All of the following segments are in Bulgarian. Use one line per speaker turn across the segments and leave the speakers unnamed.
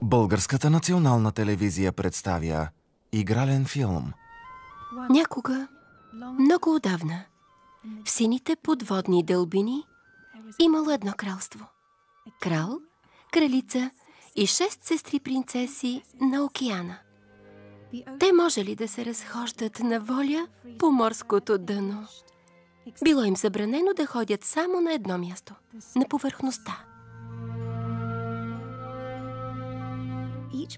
Българската национална телевизия представя игрален филм.
Някога, много отдавна, в сините подводни дълбини имало едно кралство. Крал, кралица и 6 сестри принцеси на океана. Те можели да се разхождат на воля по морското дъно. Било им забранено да ходят само на едно място – на повърхността.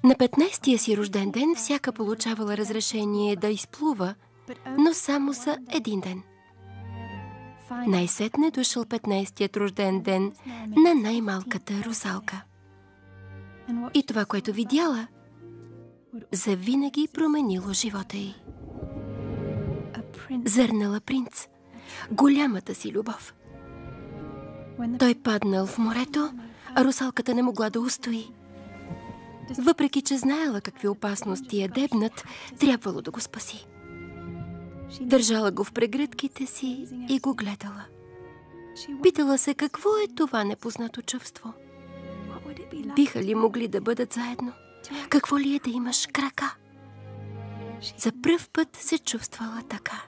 На 15-тия си рожден ден всяка получавала разрешение да изплува, но само за един ден. Най-сетне дошъл 15-тият рожден ден на най-малката русалка. И това, което видяла, завинаги променило живота й. Зърнала принц, голямата си любов. Той паднал в морето, а русалката не могла да устои. Въпреки че знаела какви опасности я дебнат, трябвало да го спаси. Държала го в прегръдките си и го гледала. Питала се какво е това непознато чувство. Биха ли могли да бъдат заедно? Какво ли е да имаш крака? За пръв път се чувствала така.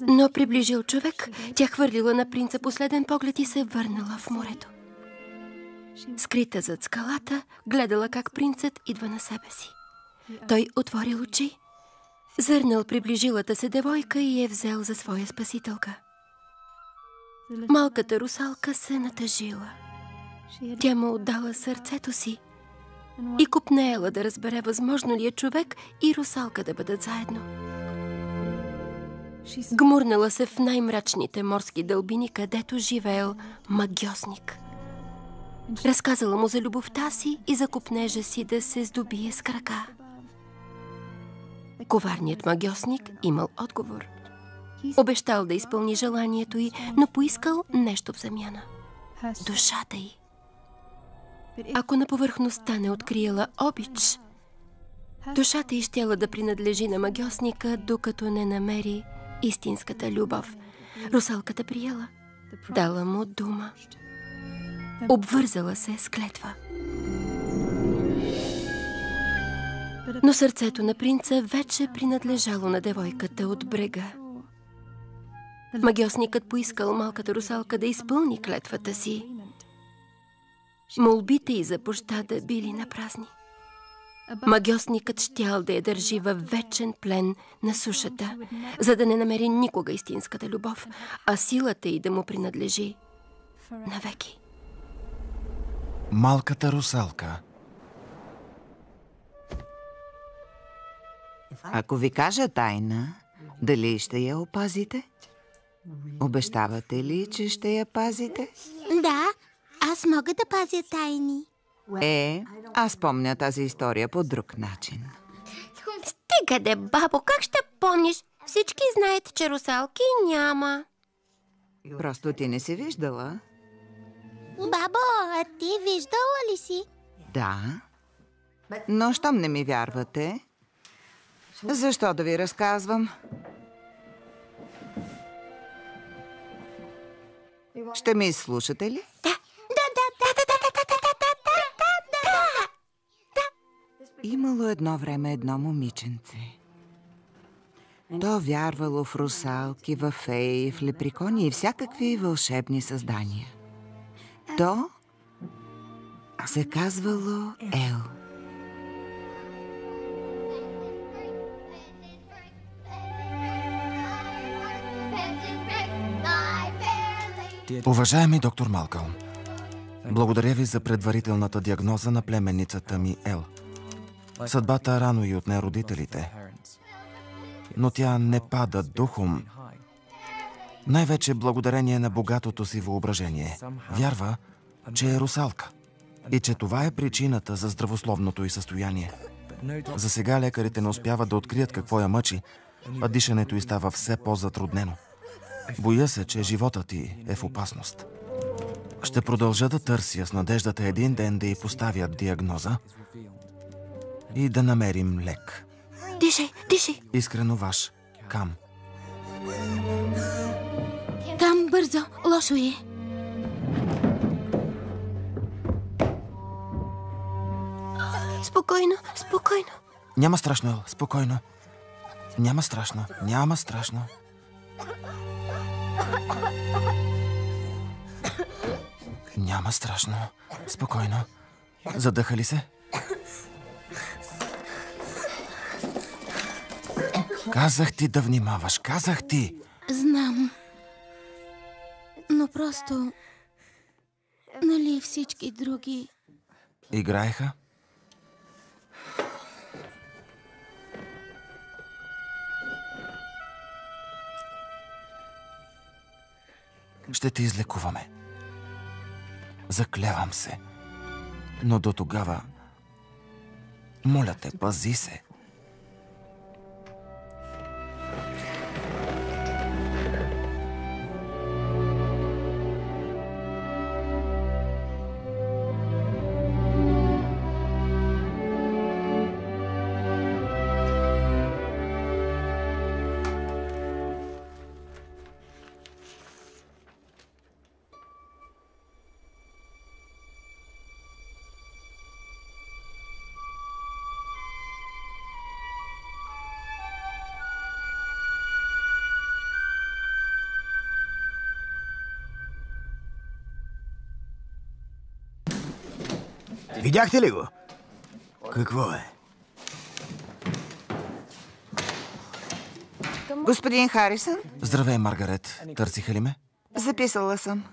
Но приближил човек, тя хвърлила на принца последен поглед и се върнала в морето. Скрита зад скалата, гледала как принцът идва на себе си. Той отворил очи, зърнал приближилата се девойка и я взел за своя спасителка. Малката русалка се натъжила. Тя му отдала сърцето си и копнеела да разбере възможно ли е човек и русалка да бъдат заедно. Гмурнала се в най-мрачните морски дълбини, където живеел магьосник. Разказала му за любовта си и за копнежа си да се здобие с крака. Коварният магьосник имал отговор. Обещал да изпълни желанието й, но поискал нещо в замяна. Душата й. Ако на повърхността не откриела обич, душата й щяла да принадлежи на магьосника, докато не намери истинската любов. Русалката приела. Дала му дума. Обвързала се с клетва. Но сърцето на принца вече принадлежало на девойката от брега. Магьосникът поискал малката русалка да изпълни клетвата си. Молбите й за пощада били напразни. Магьосникът щял да я държи във вечен плен на сушата, за да не намери никога истинската любов, а силата й да му принадлежи навеки.
Малката русалка.
Ако ви кажа тайна, дали ще я опазите? Обещавате ли, че ще я пазите?
Да, аз мога да пазя тайни.
Аз помня тази история по друг начин.
Стига де, бабо, как ще помниш? Всички знаят, че русалки няма.
Просто ти не си виждала.
Бабо, а ти виждала ли си?
Да, но щом не ми вярвате, защо да ви разказвам? Ще ми слушате ли?
Да.
Имало едно време едно момиченце. То вярвало в русалки, в феи, в леприкони и всякакви вълшебни създания. То се казвало Ел.
Уважаеми доктор Малкълм, благодаря ви за предварителната диагноза на племенницата ми Ел. Съдбата рано й отне родителите, но тя не пада духом, най-вече благодарение на богатото си въображение. Вярва, че е русалка и че това е причината за здравословното й състояние. За сега лекарите не успяват да открият какво я мъчи, а дишането й става все по-затруднено. Боя се, че животът й е в опасност. Ще продължа да търся с надеждата един ден да й поставят диагноза и да намерим лек.
Дишай!
Искрено ваш, Кам.
Кам, бързо, лошо е.
Спокойно, спокойно.
Няма страшно, Ел. Спокойно. Няма страшно. Няма страшно. Няма страшно. Спокойно. Задъха ли се? Казах ти да внимаваш. Казах ти.
Знам. Но просто... Нали всички други...
Играеха? Ще те излекуваме. Заклевам се. Но до тогава... Моля те, пази се.
Видяхте ли го? Какво е?
Господин Харисън,
Здравей, Маргарет. Търсиха ли ме?
записала съм.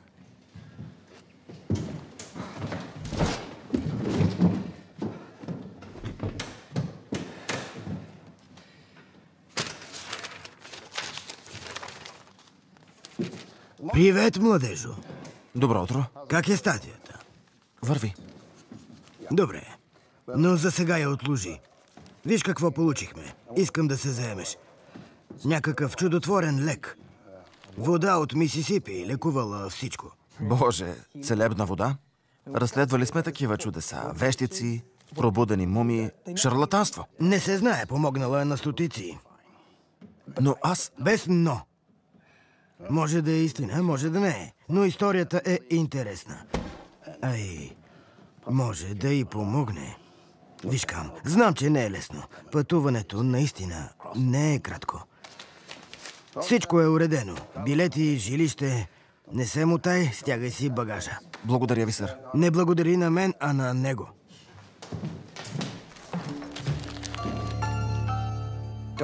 Привет, младежо.
Добро утро.
Как е статията?
Върви.
Добре. Но за сега я отложи. Виж какво получихме. Искам да се заемеш. Някакъв чудотворен лек. Вода от Мисисипи лекувала всичко.
Боже, целебна вода? Разследвали сме такива чудеса. Вещици, пробудени мумии, шарлатанство.
Не се знае, помогнала на стотици.
Но аз...
Без но. Може да е истина, може да не е. Но историята е интересна. Ай, може да й помогне. Виж кам, знам, че не е лесно. Пътуването наистина не е кратко. Всичко е уредено. Билети, жилище. Не се мутай, стягай си багажа.
Благодаря ви, сър.
Не благодари на мен, а на него.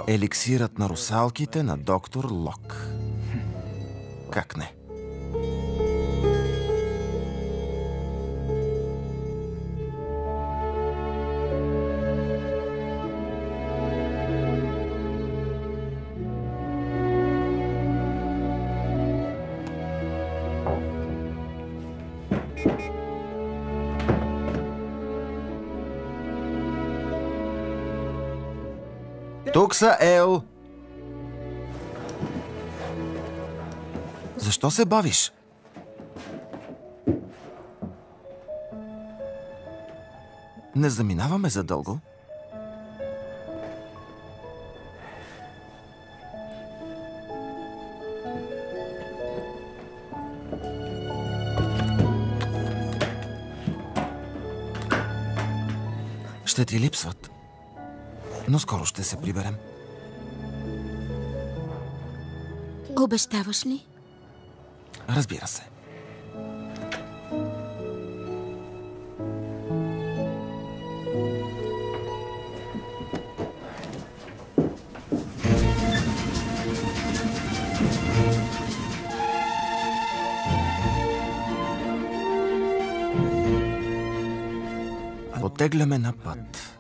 Еликсирът на русалките на доктор Лок. Как не? Тук са, Ел! Защо се бавиш? Не заминаваме задълго. Ще ти липсват. Но скоро ще се приберем.
Обещаваш ли?
Разбира се. Потегляме на път.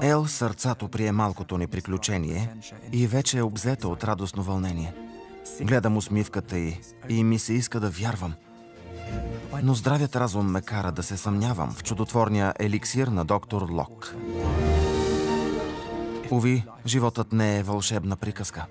Ел сърцато прие малкото ни приключение и вече е обзета от радостно вълнение. Гледам усмивката й и ми се иска да вярвам. Но здравият разум ме кара да се съмнявам в чудотворния еликсир на доктор Лок. Уви, животът не е вълшебна приказка.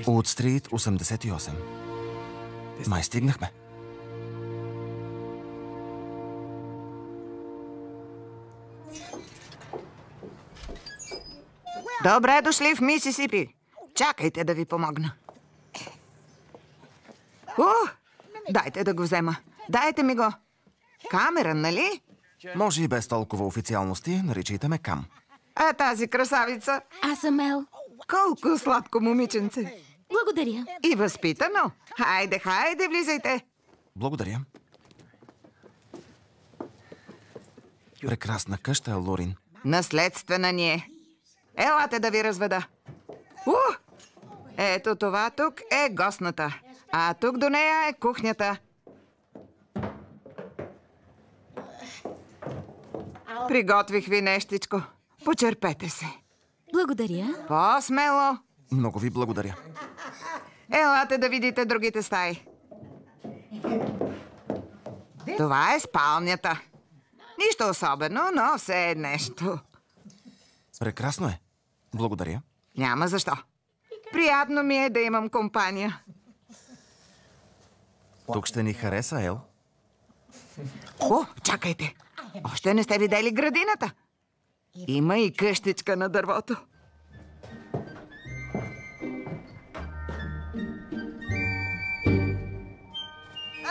Уд-стрит 88. Май стигнахме.
Добре дошли в Мисисипи. Чакайте да ви помогна. Дайте да го взема. Дайте ми го. Камерън, нали?
Може и без толкова официалности, наричайте ме Кам.
А тази красавица?
Аз съм Ел.
Колко сладко момиченце.
Благодаря.
И възпитано. Хайде, хайде, влизайте.
Благодаря. Прекрасна къща, Лорин.
Наследствена ни е. Елате да ви разведа. Ето това тук е гостната. А тук до нея е кухнята. Приготвих ви нещичко. Почерпете се.
Благодаря.
По-смело.
Много ви благодаря.
Елате да видите другите стаи. Това е спалнята. Нищо особено, но все е нещо.
Прекрасно е. Благодаря.
Няма защо. Приятно ми е да имам компания.
Тук ще ни хареса, Ел.
Чакайте. Още не сте видели градината. Има и къщичка на дървото.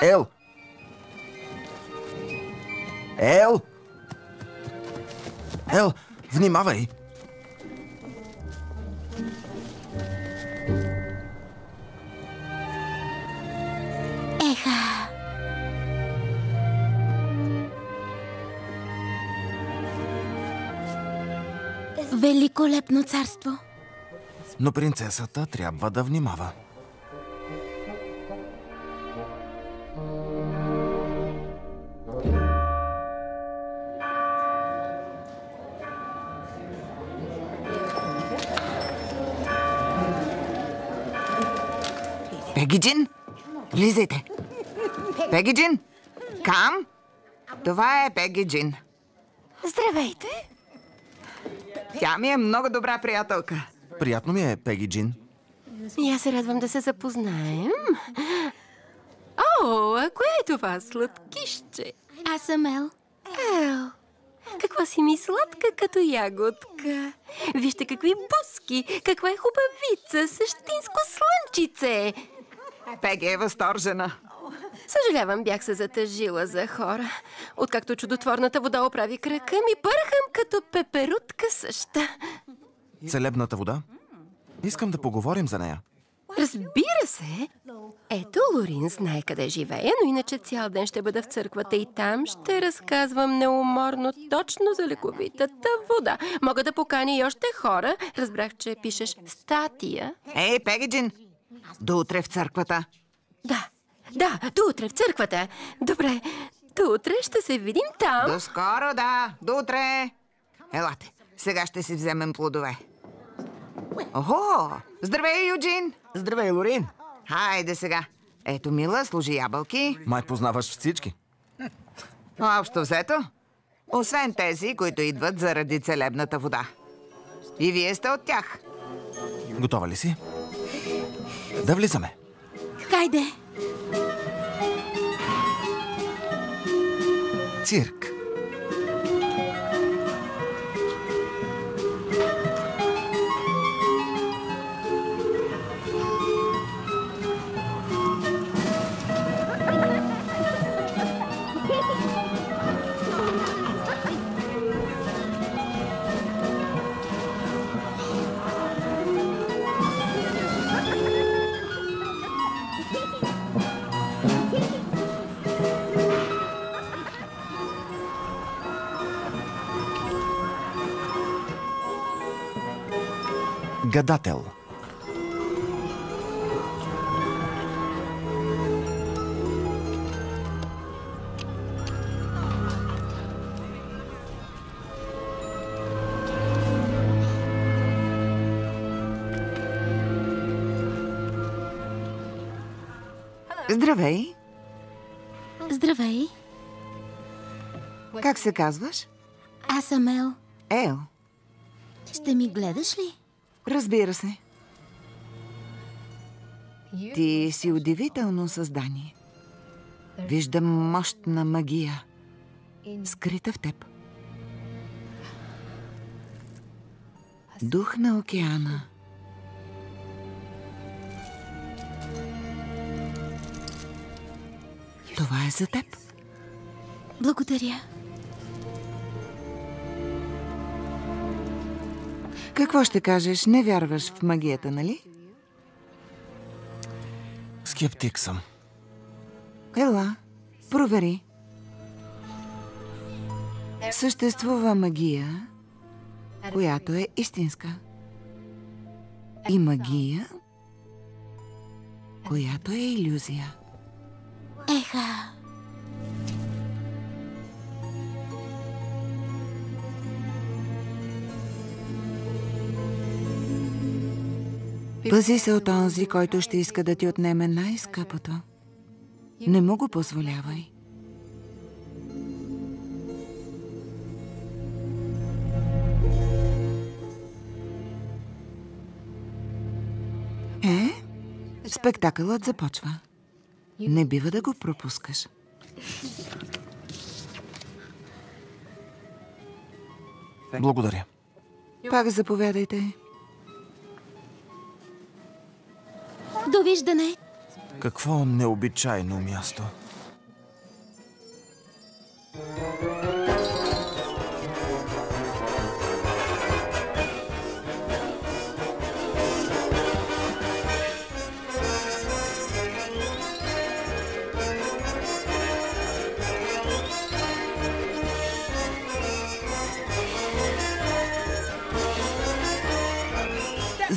Ел! Ел! Ел, внимавай!
Великолепно царство.
Но принцесата трябва да внимава.
Пеги Джин, влизайте. Пеги Джин, Кам, това е Пеги Джин.
Здравейте.
Тя ми е много добра приятелка.
Приятно ми е, Пеги Джин.
И аз се радвам да се запознаем. А кое е това сладкище? Аз съм Ел. Ел, каква си ми сладка като ягодка. Вижте какви буски, каква е хубавица, същинско слънчице.
Пеги е възторжена.
Съжалявам, бях се затъжила за хора. Откакто чудотворната вода оправи крака ми, пърхам като пеперутка съща.
Целебната вода? Искам да поговорим за нея.
Разбира се. Ето, Лорин знае къде живея, но иначе цял ден ще бъда в църквата и там ще разказвам неуморно точно за лековитата вода. Мога да поканя и още хора. Разбрах, че пишеш статия.
Ей, Пеги Джин, до утре в църквата.
Да, до утре в църквата. Добре, до утре ще се видим там.
До скоро, да. До утре. Елате, сега ще си вземем плодове. Здравей, Юджин.
Здравей, Лорин.
Хайде сега. Ето, Мила, служи ябълки.
Май познаваш всички.
Общо взето. Освен тези, които идват заради целебната вода. И вие сте от тях.
Готова ли си? Да влизаме.
Хайде.
Цирк. Гадател.
Здравей.
Здравей.
Как се казваш?
Аз съм Ел.
Ел.
Ще ми гледаш ли?
Разбира се. Ти си удивително създание. Виждам мощна магия, скрита в теб. Дух на океана. Това е за теб.
Благодаря.
Какво ще кажеш? Не вярваш в магията, нали?
Скептик съм.
Ела, провери. Съществува магия, която е истинска. И магия, която е илюзия.
Еха.
Пази се от онзи, който ще иска да ти отнеме най-скъпото. Не му го позволявай. Спектакълът започва. Не бива да го пропускаш.
Благодаря.
Пак заповядайте.
Довиждане.
Какво необичайно място.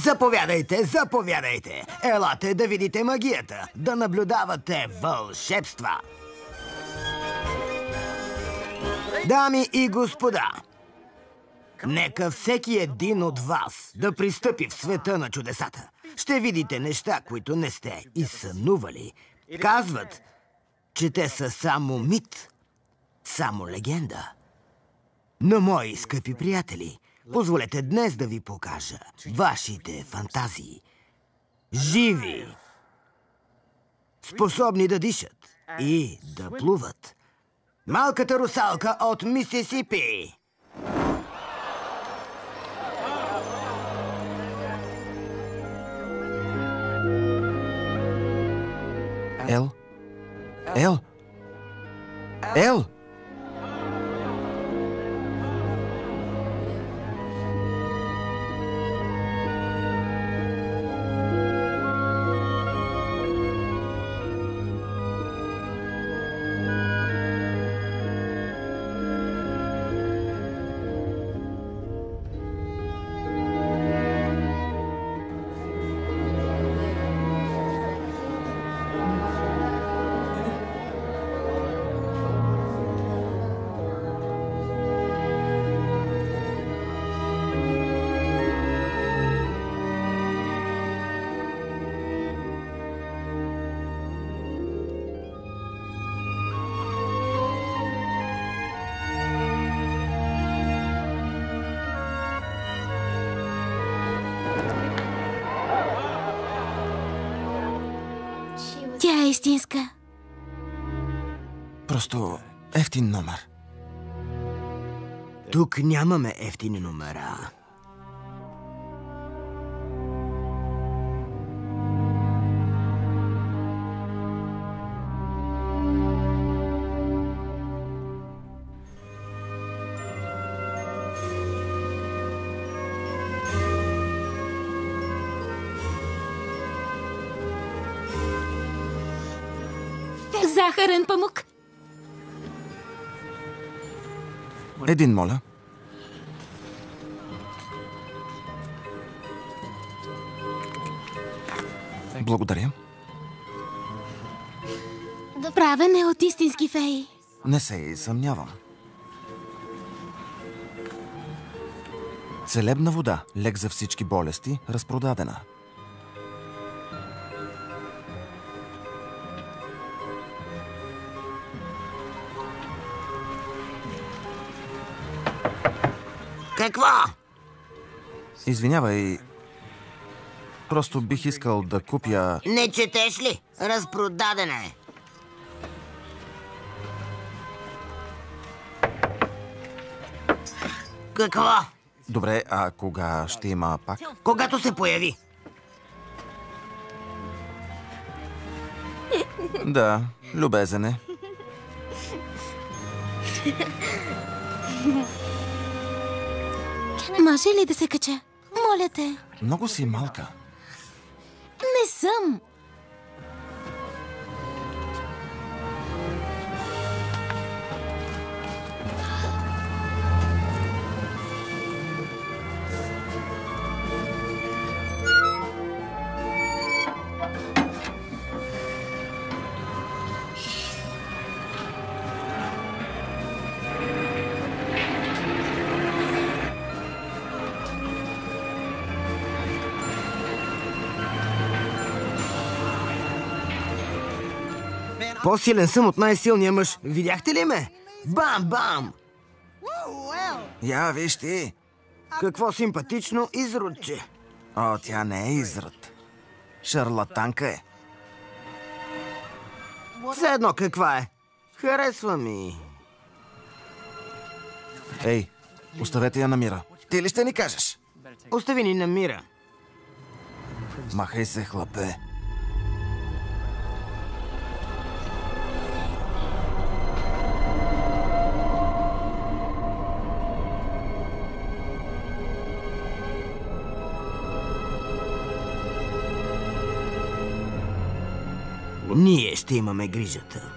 Заповядайте, заповядайте! Елате да видите магията, да наблюдавате вълшебства! Дами и господа, нека всеки един от вас да пристъпи в света на чудесата. Ще видите неща, които не сте и сънували. Казват, че те са само мит, само легенда. Но, мои скъпи приятели, позволете днес да ви покажа вашите фантазии. Живи, способни да дишат и да плуват. Малката русалка от Мисисипи.
Ел? Ел? Ел?
Тя е истинска.
Просто ефтин номер.
Тук нямаме ефтини номера.
Захарен памук.
Един, моля. Благодаря.
Правен е от истински феи.
Не се и съмнявам. Целебна вода, лек за всички болести, разпродадена.
Какво?
Извинявай, Просто бих искал да купя...
Не четеш ли? Разпродадена е. Какво?
Добре, а кога ще има пак?
Когато се появи.
Да, любезен е.
Може ли да се кача? Моля те.
Много си малка.
Не съм.
По-силен съм от най-силния мъж. Видяхте ли ме? Бам-бам!
Я, виж ти.
Какво симпатично изродче.
О, тя не е изрод. Шарлатанка е.
Все едно каква е. Харесва ми.
Ей, оставете я на мира. Ти ли ще ни кажеш?
Остави ни на мира.
Махай се, хлапе.
Ние ще имаме грижата.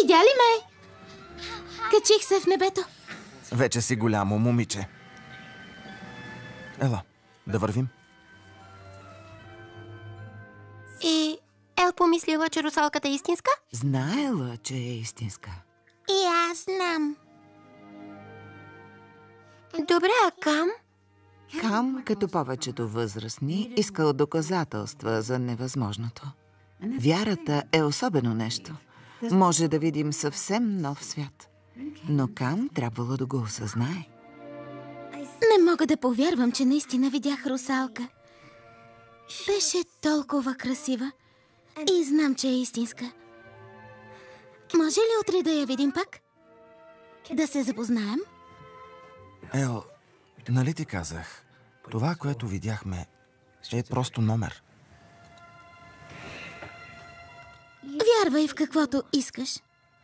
Видя ли ме? Качих се в небето.
Вече си голямо момиче. Ела, да вървим.
И Ел помислила, че русалката е истинска?
Знаела, че е истинска.
И аз знам.
Добре, а Кам?
Кам, като повечето възрастни, искал доказателства за невъзможното. Вярата е особено нещо. Може да видим съвсем нов свят. Но Кам трябвало да го осъзнае.
Не мога да повярвам, че наистина видях русалка. Беше толкова красива. И знам, че е истинска. Може ли утре да я видим пак? Да се запознаем?
Ел, нали ти казах? Това, което видяхме, е просто номер.
Вярвай в каквото искаш.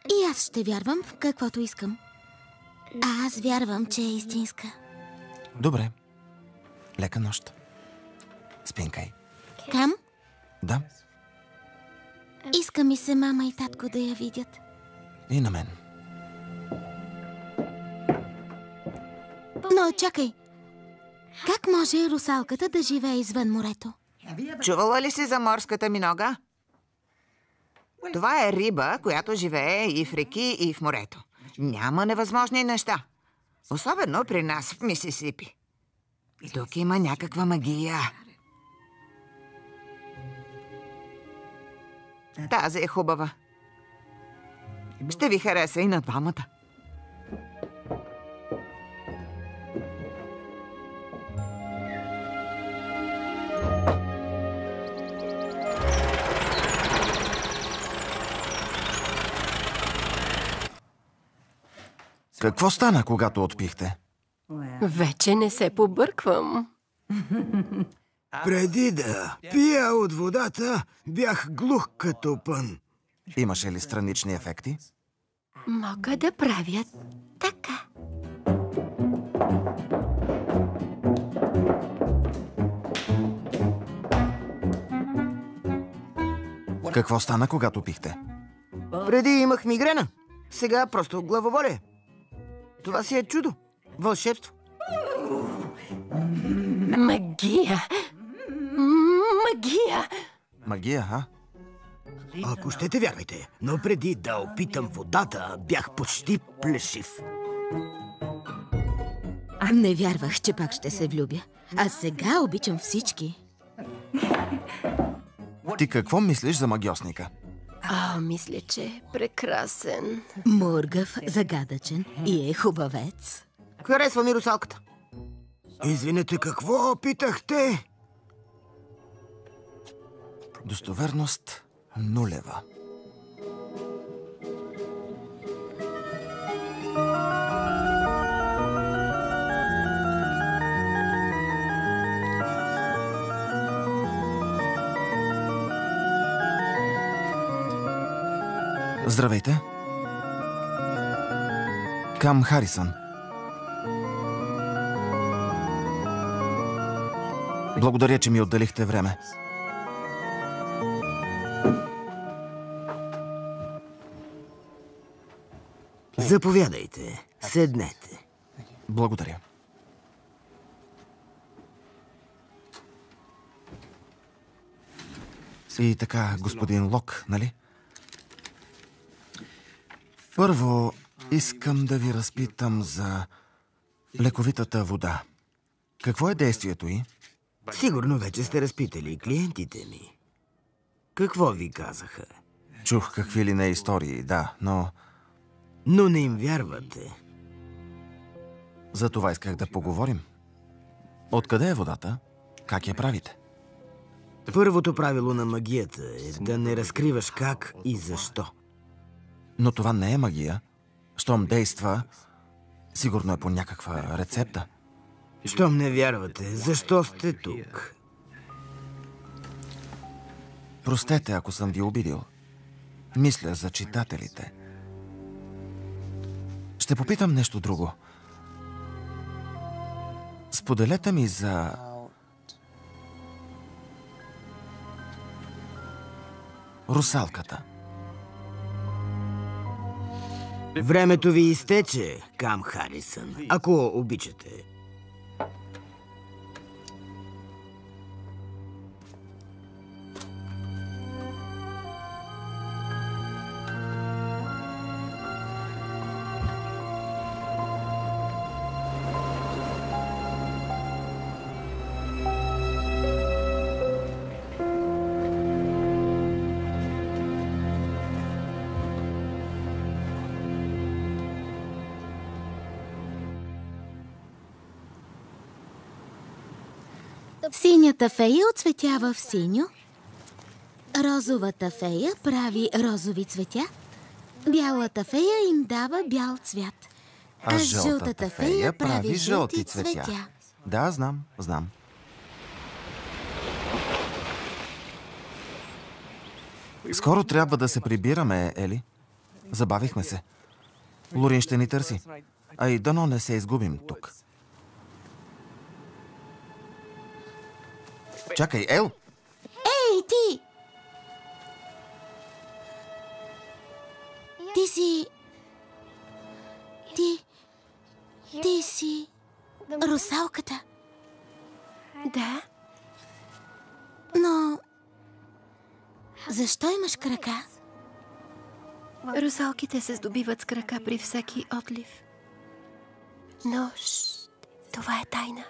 И аз ще вярвам в каквото искам. А аз вярвам, че е истинска.
Добре. Лека нощ. Спинкай.
Кам?
Да,
Иска ми се мама и татко да я видят.
и на мен.
Но чакай. Как може русалката да живее извън морето?
Чувала ли си за морската минога? Това е риба, която живее и в реки, и в морето. Няма невъзможни неща. Особено при нас в Мисисипи. Тук има някаква магия. Тази е хубава. Ще ви хареса и на двамата.
Какво стана, когато отпихте?
Вече не се побърквам.
Преди да пия от водата, бях глух като пън.
Имаше ли странични ефекти?
Мога да правя така.
Какво стана, когато пихте?
Преди имах мигрена. Сега просто главоболие. Това си е чудо. Вълшебство.
Магия! Магия!
Магия, а?
Ако щете, вярвайте. Но преди да опитам водата, бях почти плешив.
Не вярвах, че пак ще се влюбя. А сега обичам всички.
Ти какво мислиш за магьосника?
Мисля, че е прекрасен.
Мургав, загадъчен и е хубавец.
Харесва ми русалката.
Извинете, какво питахте?
Достоверност нулева. Здравейте. Кам Харисън. Благодаря, че ми отделихте време.
Заповядайте. Седнете.
Благодаря. И така, господин Лок, нали? Първо, искам да ви разпитам за лековитата вода. Какво е действието й?
Сигурно вече сте разпитали клиентите ми. Какво ви казаха?
Чух какви ли не истории, да, но
Но не им вярвате.
за това исках да поговорим. Откъде е водата? Как я правите?
Първото правило на магията е да не разкриваш как и защо.
Но това не е магия. Щом действа, сигурно е по някаква рецепта.
Щом не вярвате, защо сте тук?
Простете, ако съм ви обидил. Мисля за читателите. Ще попитам нещо друго. Споделете ми за русалката.
Времето ви изтече, Кам Харисън. Ако обичате.
Синята фея оцветява в синьо. Розовата фея прави розови цветя. Бялата фея им дава бял цвят.
А жълтата фея прави жълти цветя.
цветя.
Да, знам. Скоро трябва да се прибираме, Ели. Забавихме се. Лорин ще ни търси. А и дано не се изгубим тук. Чакай, Ел!
Ей, ти! Ти си русалката.
Да,
Но защо имаш крака?
русалките се здобиват с крака при всеки отлив. Но, това е тайна.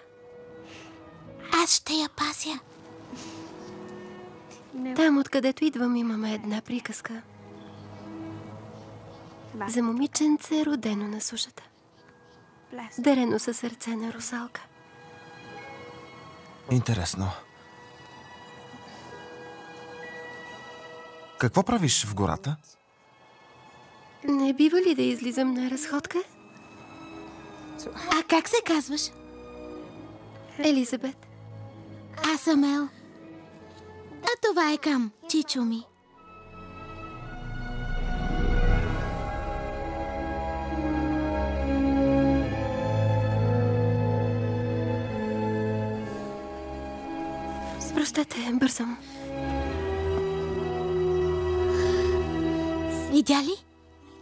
Аз ще я пазя.
Там, откъдето идвам, имаме една приказка. За момиченце, родено на сушата. Дарено със сърце на русалка.
Интересно. Какво правиш в гората?
Не бива ли да излизам на разходка?
А как се казваш?
Елизабет.
Аз съм Ел. А това е Кам, чичо ми.
Простете, бързам.
Видя ли?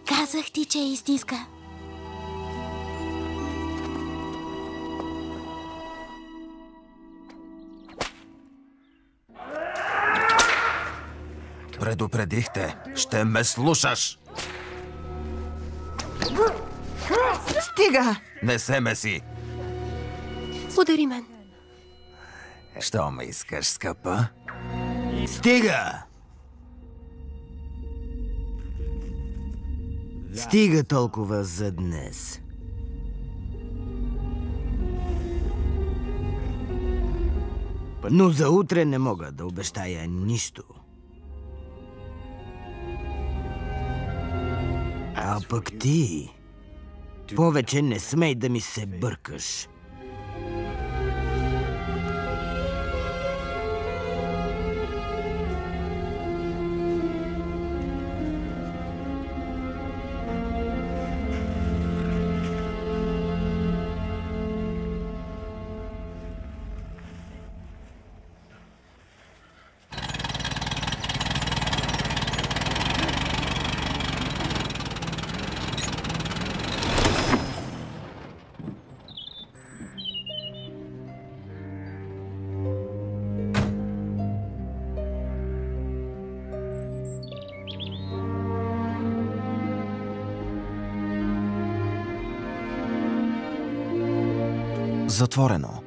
Казах ти, че е истинска.
Предупредихте. Ще ме слушаш.
Стига!
Не се меси.
Удари мен.
Що ме искаш, скъпа?
Стига! Стига толкова за днес. Но за утре не мога да обещая нищо. А пък ти... повече не смей да ми се бъркаш.
Затворено.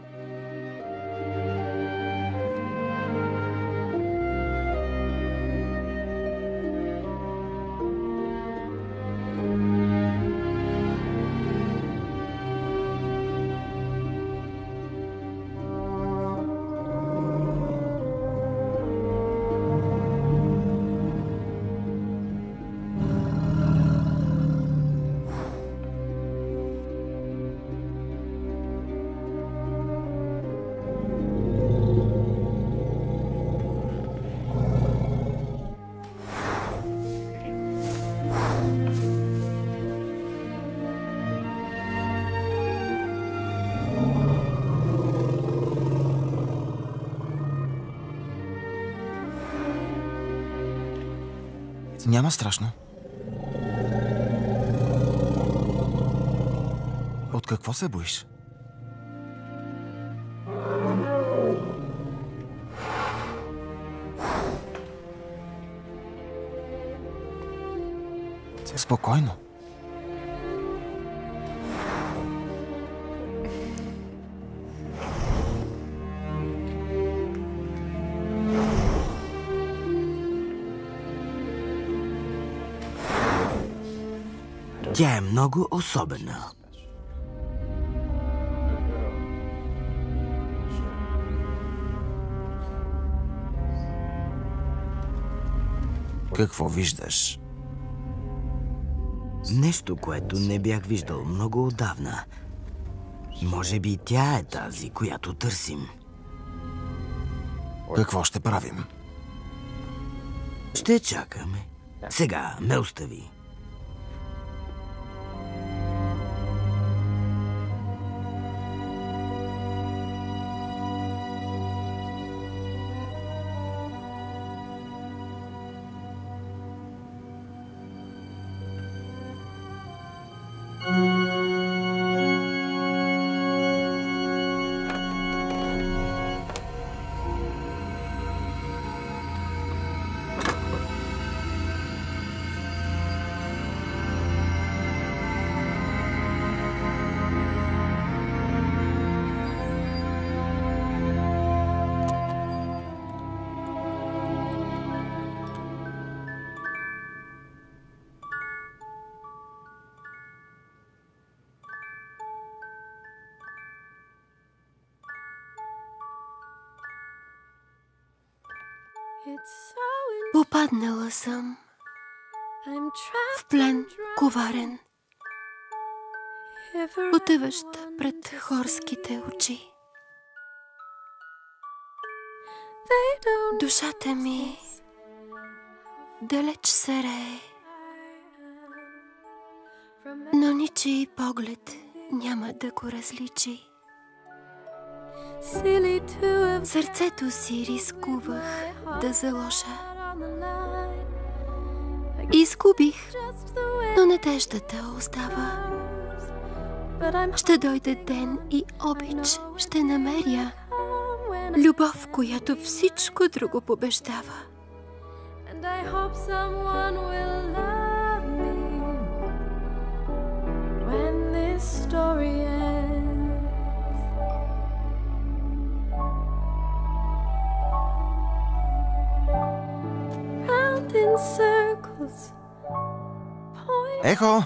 Няма страшно. От какво се боиш? Спокойно.
Тя е много особена.
Какво виждаш?
Нещо, което не бях виждал много отдавна. Може би тя е тази, която търсим.
Какво ще правим?
Ще чакаме. Сега ме остави.
Попаднала съм в плен коварен, потъващ пред хорските очи. Душата ми далеч серее, но ничий поглед няма да го различи. Сърцето си рискувах да заложа. Изгубих, но надеждата остава. Ще дойде ден и обич ще намеря. Любов, която всичко друго побеждава.
Ехо!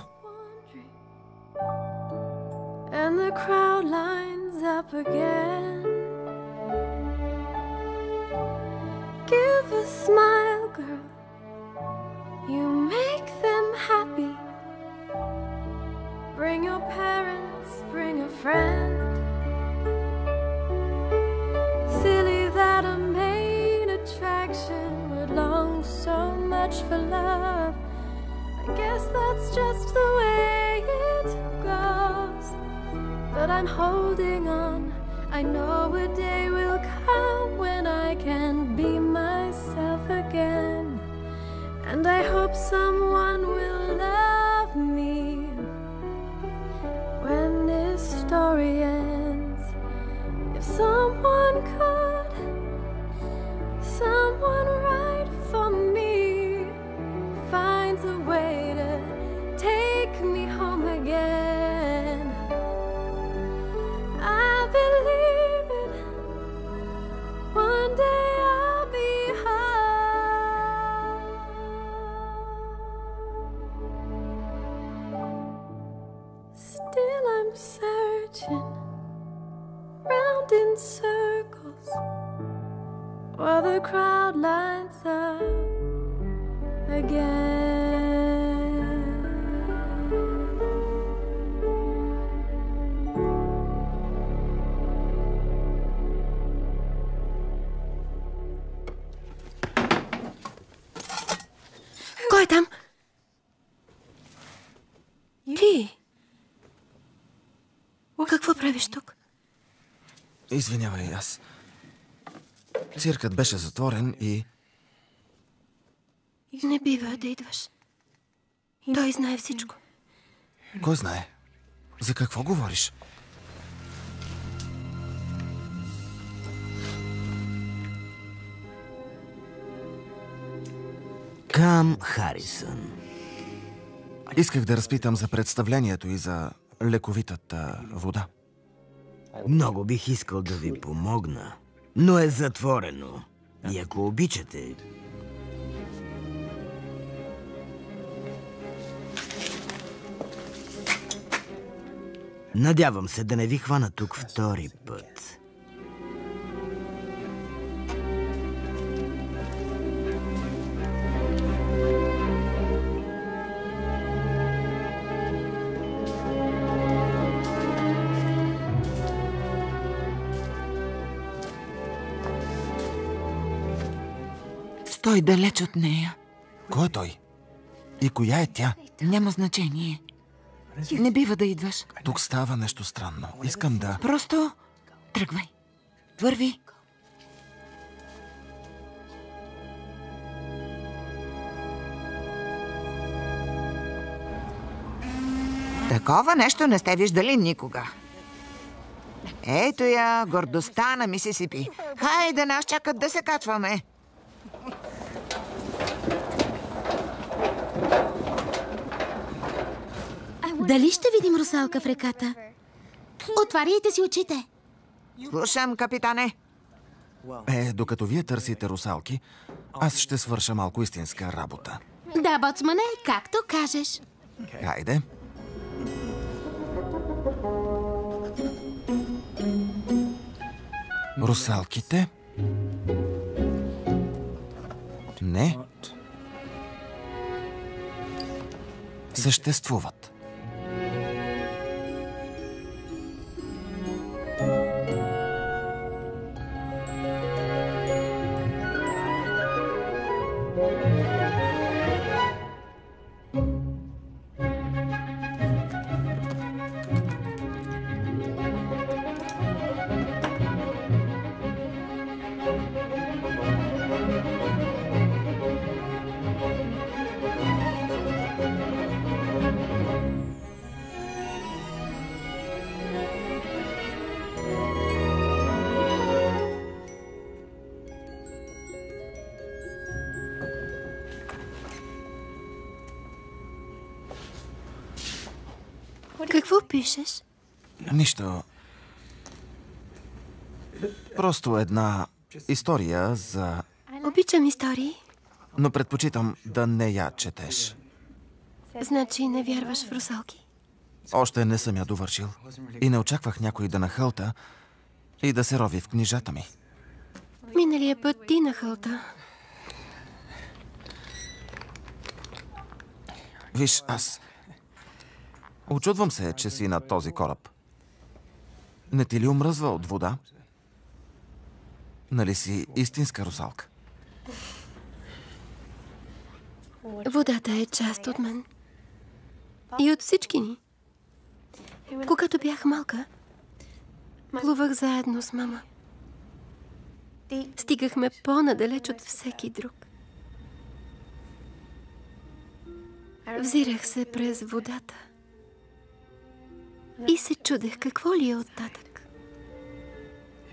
And the crowd lines up again. Give a smile, girl. You make them happy. Bring your parents, bring a friend. Silly that a main attraction would long so much for love. I guess that's just the way it goes. But I'm holding on. I know a day will come when I can be myself again. And I hope someone will love me when this story ends. If someone could, someone right for me, finds a way to take me home again. I believe it. One day I'll be home. Still I'm searching round in circles while the crowd lines up again.
Кой е там? Ти? Какво правиш тук?
Извинявай, аз... Циркът беше затворен и...
Не бива да идваш. Той знае всичко.
Кой знае? За какво говориш?
Кам Харисън.
Исках да разпитам за представлението и за лековитата вода.
Много бих искал да ви помогна, но е затворено. И ако обичате... Надявам се да не ви хвана тук втори път.
Стой далеч от нея.
Кой е той? И коя е тя?
Няма значение. Не бива да идваш.
Тук става нещо странно. Искам да...
Просто тръгвай. Върви. Такова нещо не сте виждали никога. Ето я, гордостта на Мисисипи. Хайде, нас чакат да се качваме.
Дали ще видим русалка в реката? Отваряйте си очите.
Слушам, капитане.
Докато вие търсите русалки, аз ще свърша малко истинска работа.
Да, боцмане, както кажеш.
Хайде. Русалките? Не. Съществуват.
Какво пишеш?
Нищо. Просто една история за...
Обичам истории.
но предпочитам да не я четеш.
Значи не вярваш в русалки?
Още не съм я довършил и не очаквах някой да нахълта и да се рови в книжата ми.
Миналия път ти нахълта.
Виж, аз очудвам се, че си на този кораб. Не ти ли омръзва от вода? Нали си истинска русалка?
Водата е част от мен. И от всички ни. Когато бях малка, плувах заедно с мама. Стигахме по-надалеч от всеки друг. Взирах се през водата и се чудех какво ли е оттатък.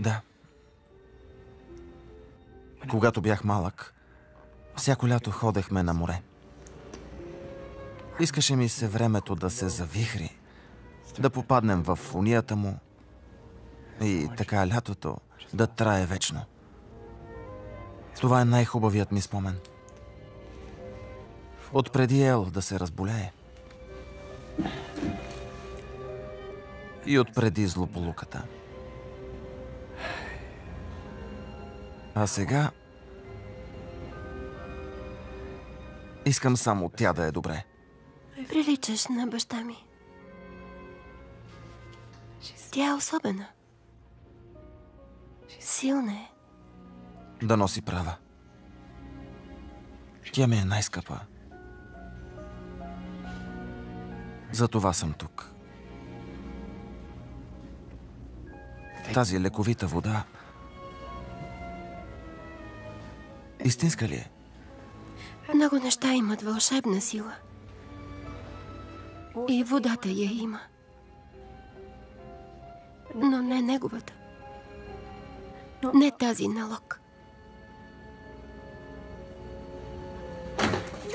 Да. Когато бях малък, всяко лято ходехме на море. Искаше ми се времето да се завихри, да попаднем в унията му и така лятото да трае вечно. Това е най-хубавият ми спомен. Отпреди Ел да се разболее. И отпреди злополуката. А сега искам само тя да е добре.
Приличаш на баща ми. Тя е особена. Силна е.
Да носи права. Тя ми е най-скъпа. Затова съм тук. Тази лековита вода истинска ли е?
Много неща имат вълшебна сила. И водата я има. Но не неговата. Не тази налог.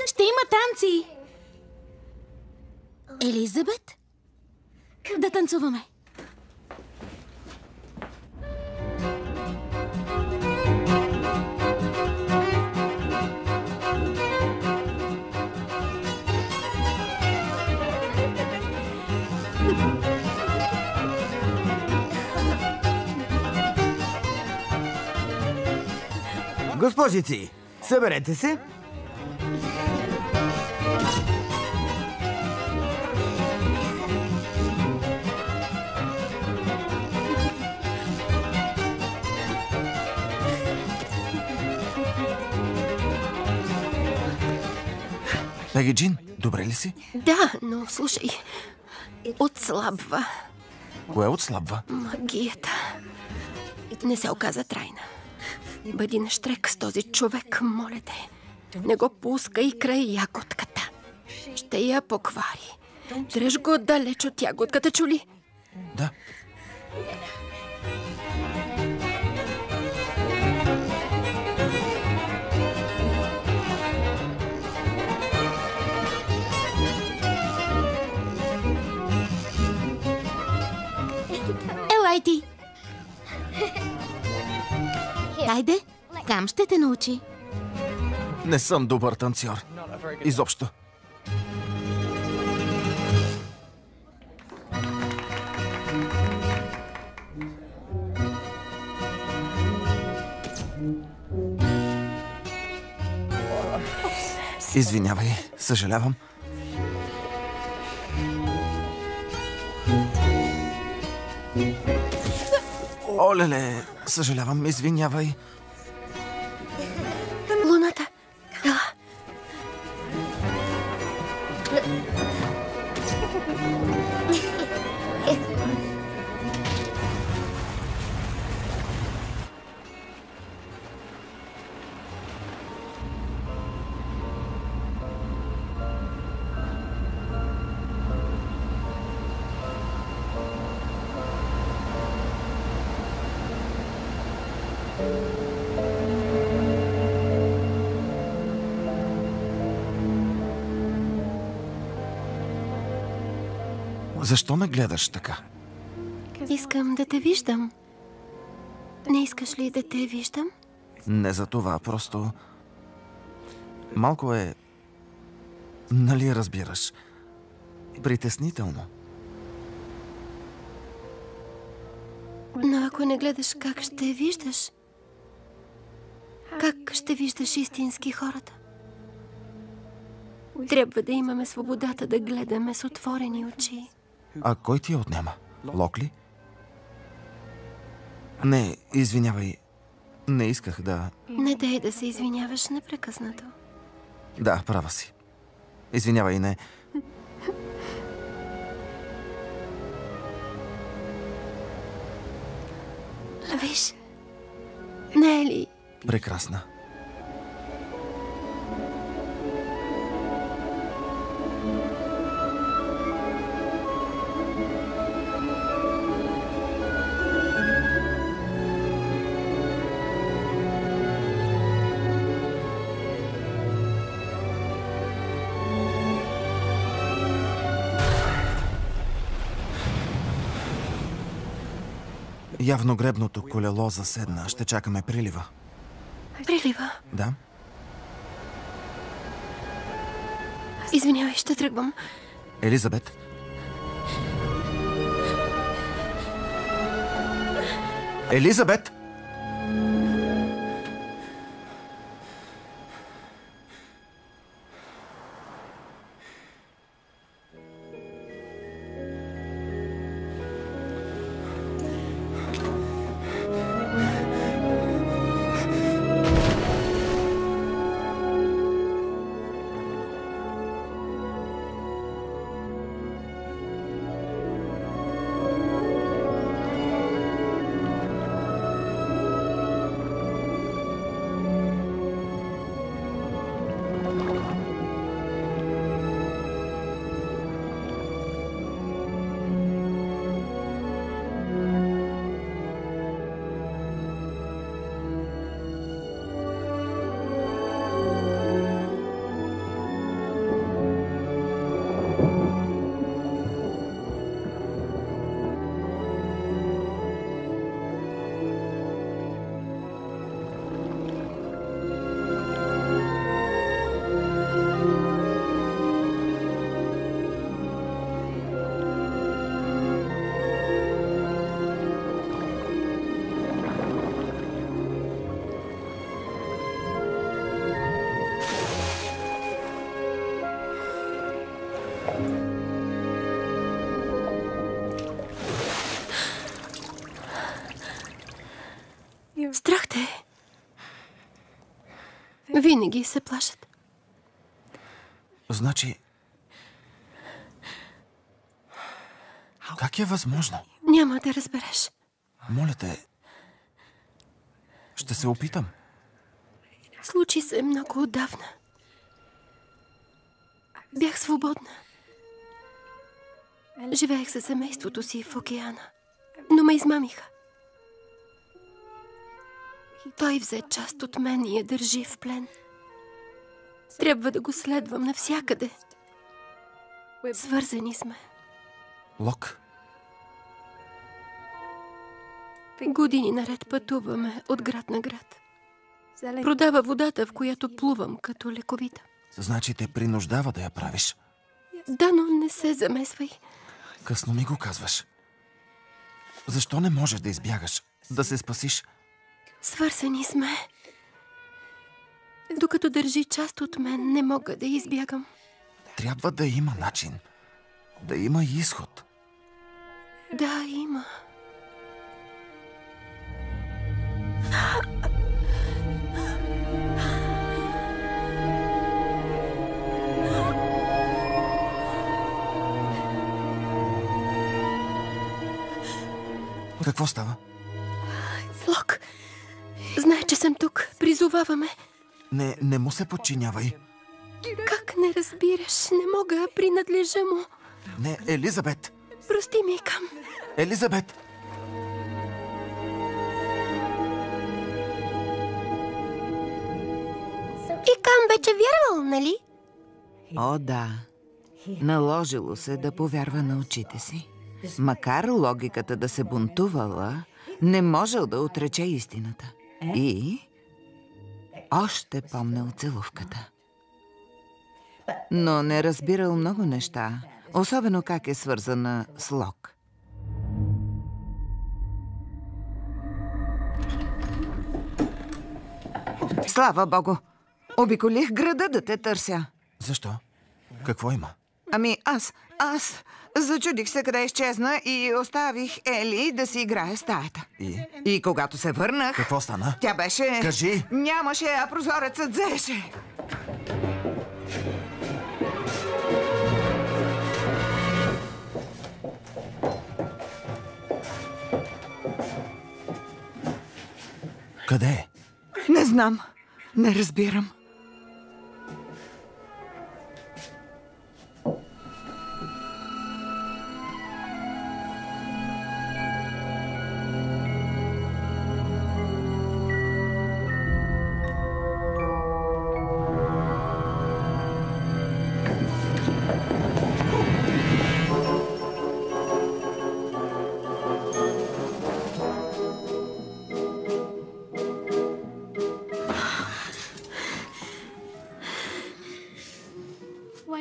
Ще има танци! Елизабет? Да танцуваме.
Госпожици, съберете се.
Пеги Джин, добре ли си?
Да, но слушай. Отслабва.
Кое отслабва?
Магията. Не се оказа трайна. Бъди нащрек с този човек, моля те. Не го пускай край ягодката. Ще я поквари. Дръж го далеч от ягодката, чули?
Да.
Елай ти! Хайде, Кам ще те научи.
Не съм добър танцор. Изобщо. Извинявай, съжалявам. Олеле, съжалявам, извинявай.
Луната. Ела.
Защо ме гледаш така?
Искам да те виждам. Не искаш ли да те виждам?
Не за това, просто Малко е... Нали разбираш? Притеснително.
Но ако не гледаш, как ще виждаш? Как ще виждаш истински хората? Трябва да имаме свободата да гледаме с отворени очи.
А кой ти я отнема? Лок ли? Не, извинявай. Не исках да...
Не дай да се извиняваш непрекъснато.
Да, права си. Извинявай, не.
Виж, не е ли...
Прекрасна. Явно гребното колело заседна. Ще чакаме прилива.
Прилива?
Да?
Извинявай, ще тръгвам.
Елизабет? Елизабет!
Страх те е. Винаги се плашат.
Значи... Как е възможно?
Няма да разбереш.
Моля те... Ще се опитам.
Случи се много отдавна. Бях свободна. Живеех със семейството си в океана. Но ме измамиха. Той взе част от мен и я държи в плен. Трябва да го следвам навсякъде. Свързани сме.
Лок?
Години наред пътуваме от град на град. Продава водата, в която плувам като лековита.
Значи те принуждава да я правиш.
Да, но не се замесвай.
Късно ми го казваш. Защо не можеш да избягаш? Да се спасиш?
Свързани сме. Докато държи част от мен, не мога да избягам.
Трябва да има начин. Да има изход.
Да, има.
Какво става?
Лок, знае, че съм тук. Призоваваме.
Не му се подчинявай.
Как не разбираш? Не мога, принадлежа му.
Не, Елизабет!
Прости ми, Икам.
Елизабет!
Икам вече вярвал, нали?
О, да. Наложило се да повярва на очите си. Макар логиката да се бунтувала, не можел да отрече истината. И още помнил целувката. но не разбирал много неща, особено как е свързана с Лок. Слава Богу! Обиколих града да те търся.
Защо? Какво има?
Ами аз зачудих се къде изчезна и оставих Ели да си играе в стаята. И когато се върнах...
Какво стана?
Тя беше...
Кажи!
Нямаше, а прозорецът зееше.
Къде е?
Не знам. Не разбирам.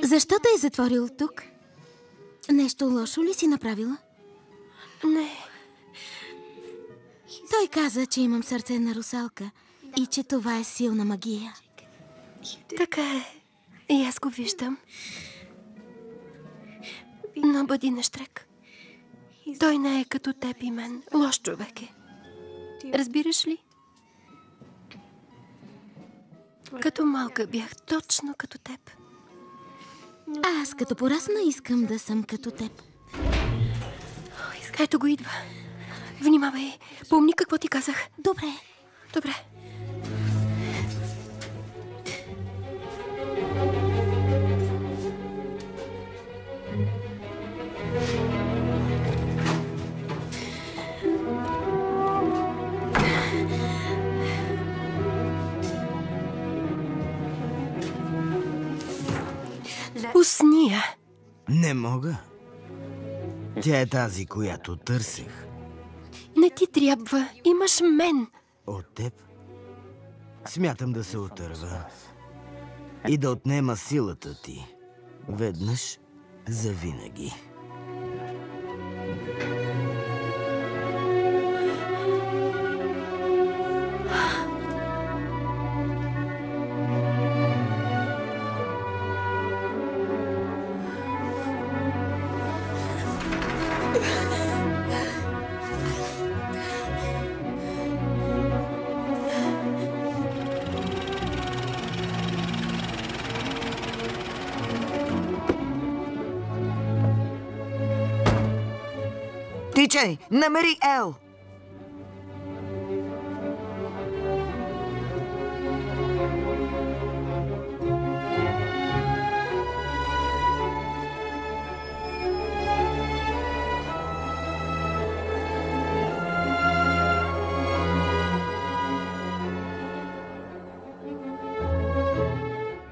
Защо те е затворил тук? Нещо лошо ли си направила?
Не.
Той каза, че имам сърце на русалка и че това е силна магия.
Така е. И аз го виждам. Но бъди нащрек. Той не е като теб и мен. Лош човек е. Разбираш ли? Като малка бях точно като теб.
Аз като порасна искам да съм като теб.
Ето го идва. Внимавай. Помни какво ти казах.
Добре.
Добре. Усни я.
Не мога. Тя е тази, която търсех.
Не ти трябва. Имаш мен.
От теб? Смятам да се отърва и да отнема силата ти. Веднъж завинаги.
Тичай, намери Ел!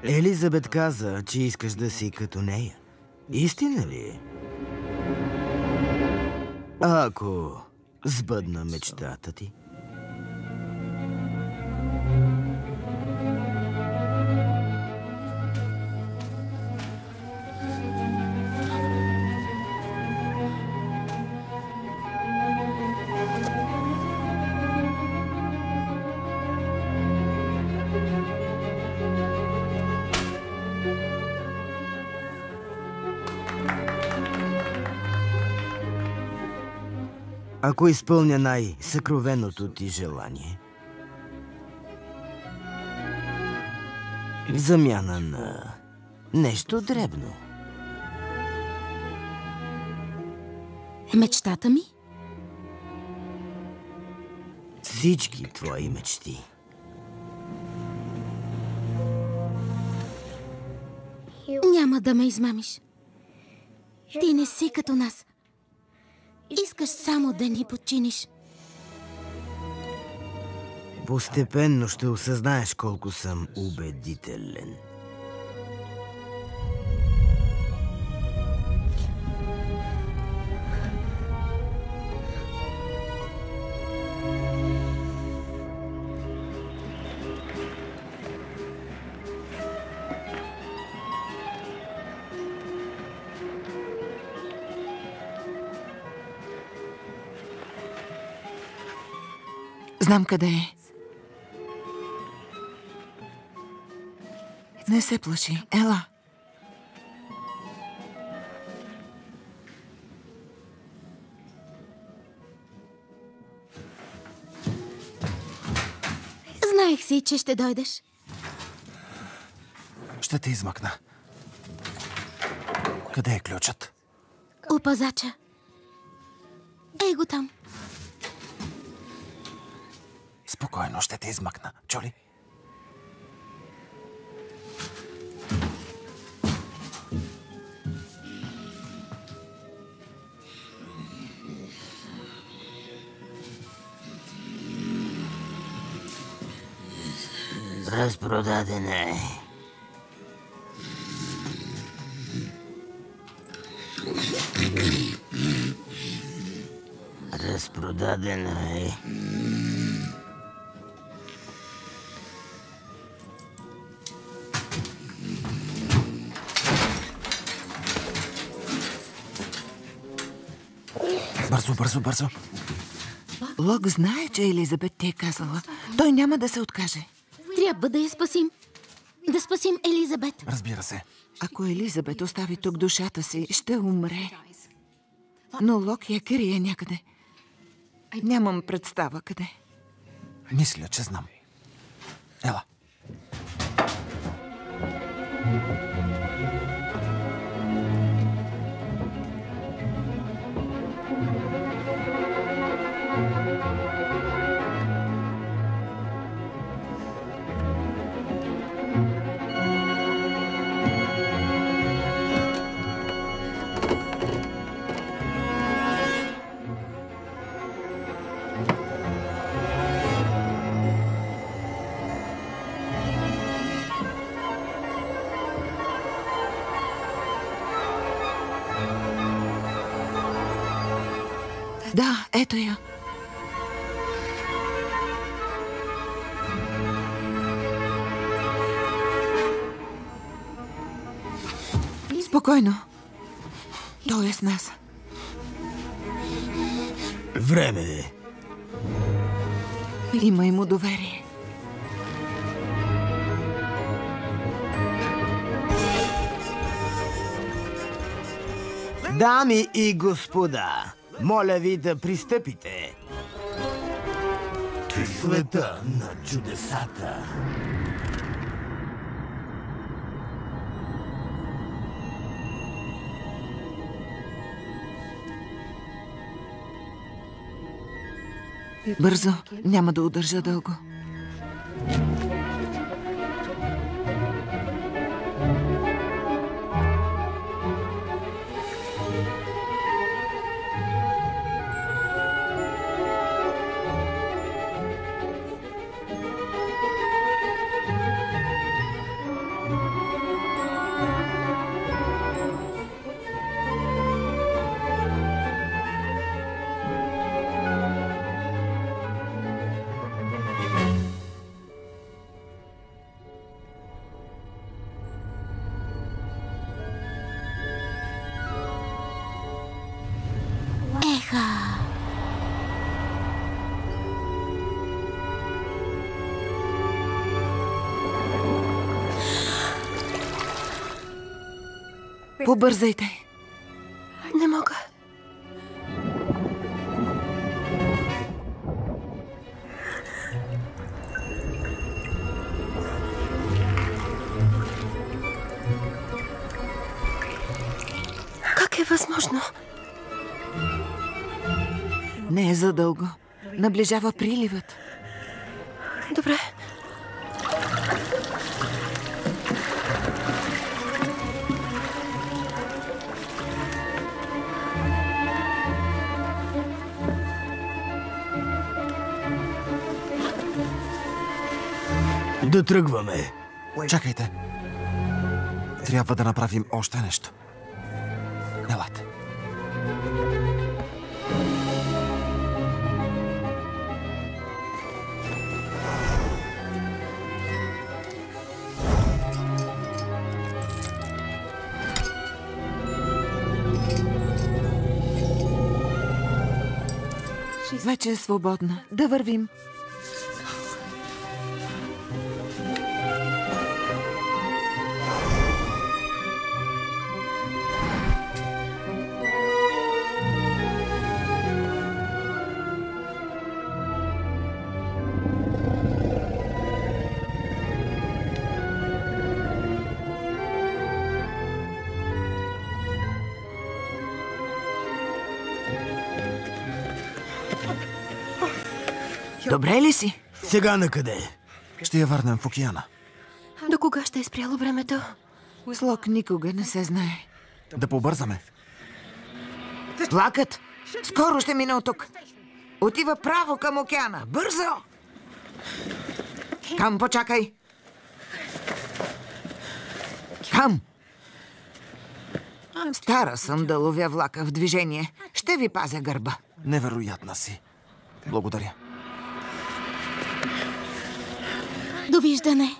Елизабет каза, че искаш да си като нея. Истина ли е? А ако сбъдна мечтата ти? Ако изпълня най-съкровеното ти желание, в замяна на нещо дребно.
Мечтата ми?
Всички твои мечти.
Няма да ме измамиш. Ти не си като нас. Искаш само да ни подчиниш.
Постепенно ще осъзнаеш колко съм убедителен.
Знам къде е. Не се плаши. Ела.
Знаех си, че ще дойдеш.
Ще те измъкна. Къде е ключът?
У пазача. Ей го там.
Спокойно, ще те измъкна. Чули?
Разпродадена е. Разпродадена е.
Бързо.
Лок знае, че Елизабет ти е казала. Той няма да се откаже.
Трябва да я спасим. Да спасим Елизабет.
Разбира се.
Ако Елизабет остави тук душата си, ще умре. Но Лок я крие някъде. Нямам представа къде.
Мисля, че знам. Ела.
Да, ето я. Спокойно. Той е с нас.
Време е.
Имай му доверие.
Дами и господа, моля ви да пристъпите. Света на чудесата.
Бързо, няма да удържа дълго. Побързайте.
Не мога. Как е възможно?
Не е задълго. Наближава приливът.
Добре.
Да тръгваме.
Чакайте. Трябва да направим още нещо. Елате.
Вече е свободна. Да вървим. Добре ли си?
Сега на къде?
Ще я върнем в океана.
До кога ще е спряло времето?
Слог никога не се знае.
Да побързаме.
Влакът скоро ще мине от тук. Отива право към океана. Бързо! Кам, почакай! Кам! Стара съм да ловя влака в движение. Ще ви пазя гърба.
Невероятна си. Благодаря.
Довиждане.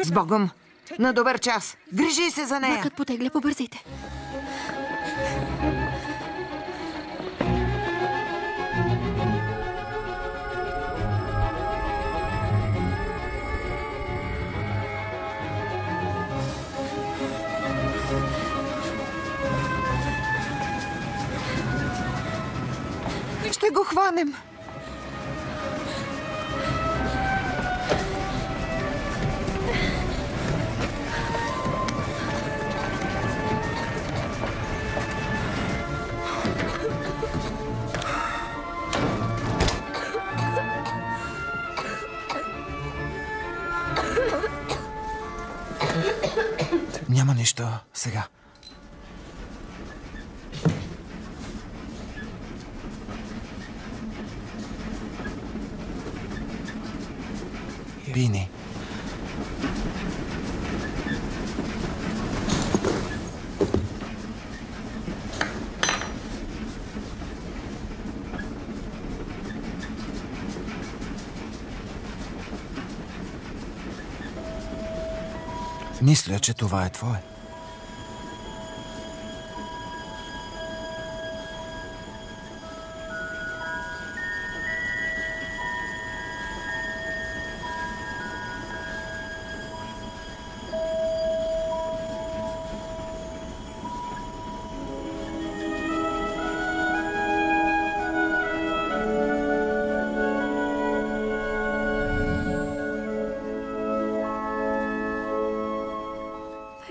С Богом! На добър час! Грижи се за нея!
Влакът потегля, побързите.
Ще го хванем!
Няма нищо сега. Бини. Мисля, че това е твое.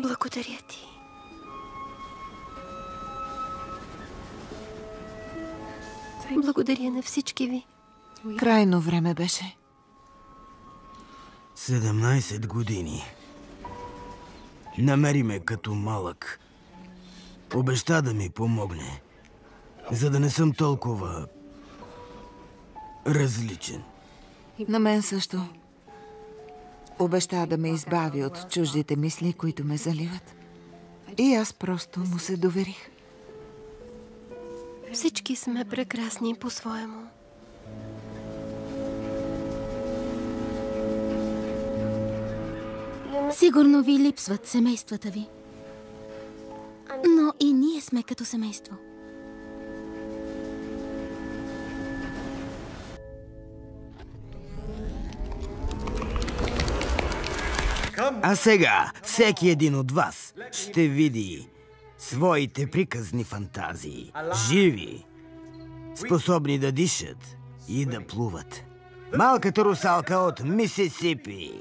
Благодаря ти. Благодаря на всички ви.
Крайно време беше.
17 години. Намери ме като малък. Обеща да ми помогне, за да не съм толкова различен.
На мен също. Обеща да ме избави от чуждите мисли, които ме заливат. И аз просто му се доверих.
Всички сме прекрасни по-своему.
Сигурно ви липсват семействата ви. Но и ние сме като семейство.
А сега всеки един от вас ще види своите приказни фантазии. Живи, способни да дишат и да плуват. Малката русалка от Мисисипи.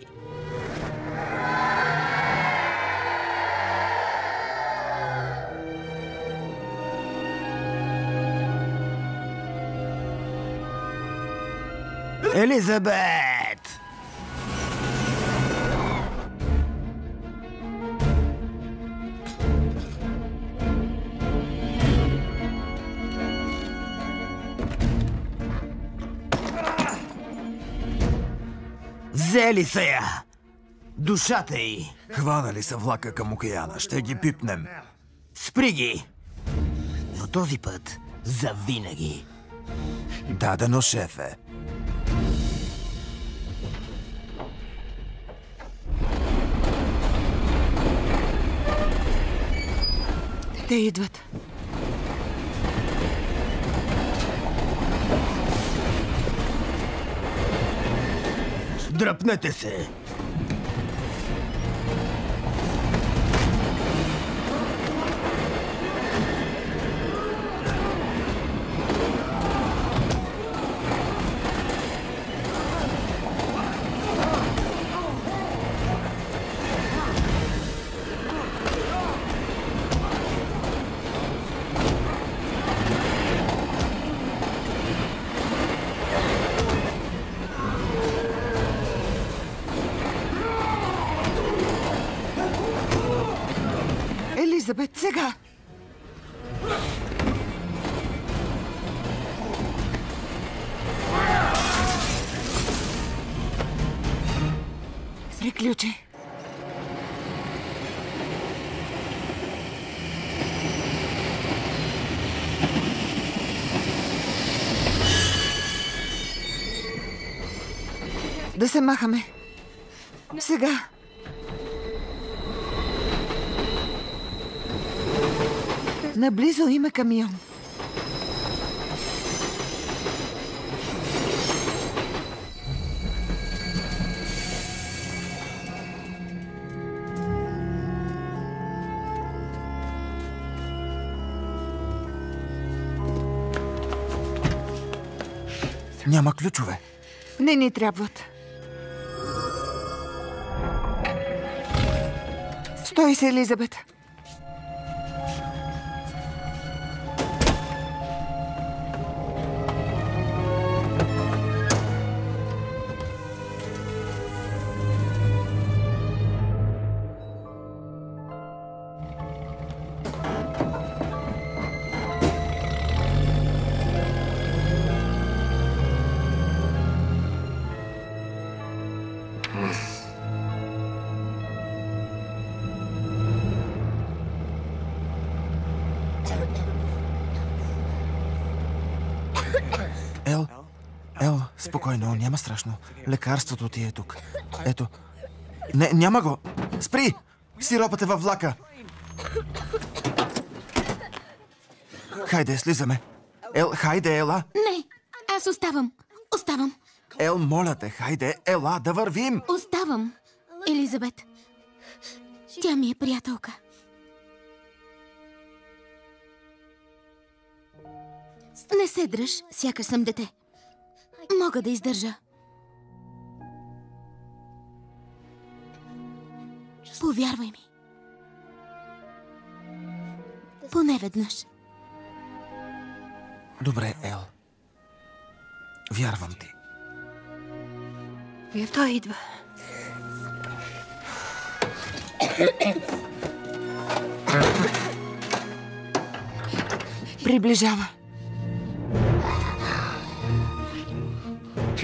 Елизабет! Взели са я! Душата й!
Хванали са влака към океана. Ще ги пипнем.
Спри ги! Но този път завинаги.
Дадено, шефе.
Те идват.
Дръпнете се!
Елизабет, сега! Приключи. Да се махаме. Сега. Наблизо има камион.
Няма ключове.
Не ни трябват. Стой се, Елизабет.
Ел, спокойно, няма страшно. Лекарството ти е тук. Ето. Не, няма го. Спри! Сиропът е във влака. Хайде, слизаме. Ел, хайде, ела.
Не, аз оставам. Оставам.
Ел, моля те, хайде, ела, да вървим.
Оставам. Елизабет. Тя ми е приятелка. Не се дръж, сякаш съм дете. Мога да издържа. Повярвай ми. Поне веднъж.
Добре, Ел. Вярвам ти.
Той идва.
Приближава.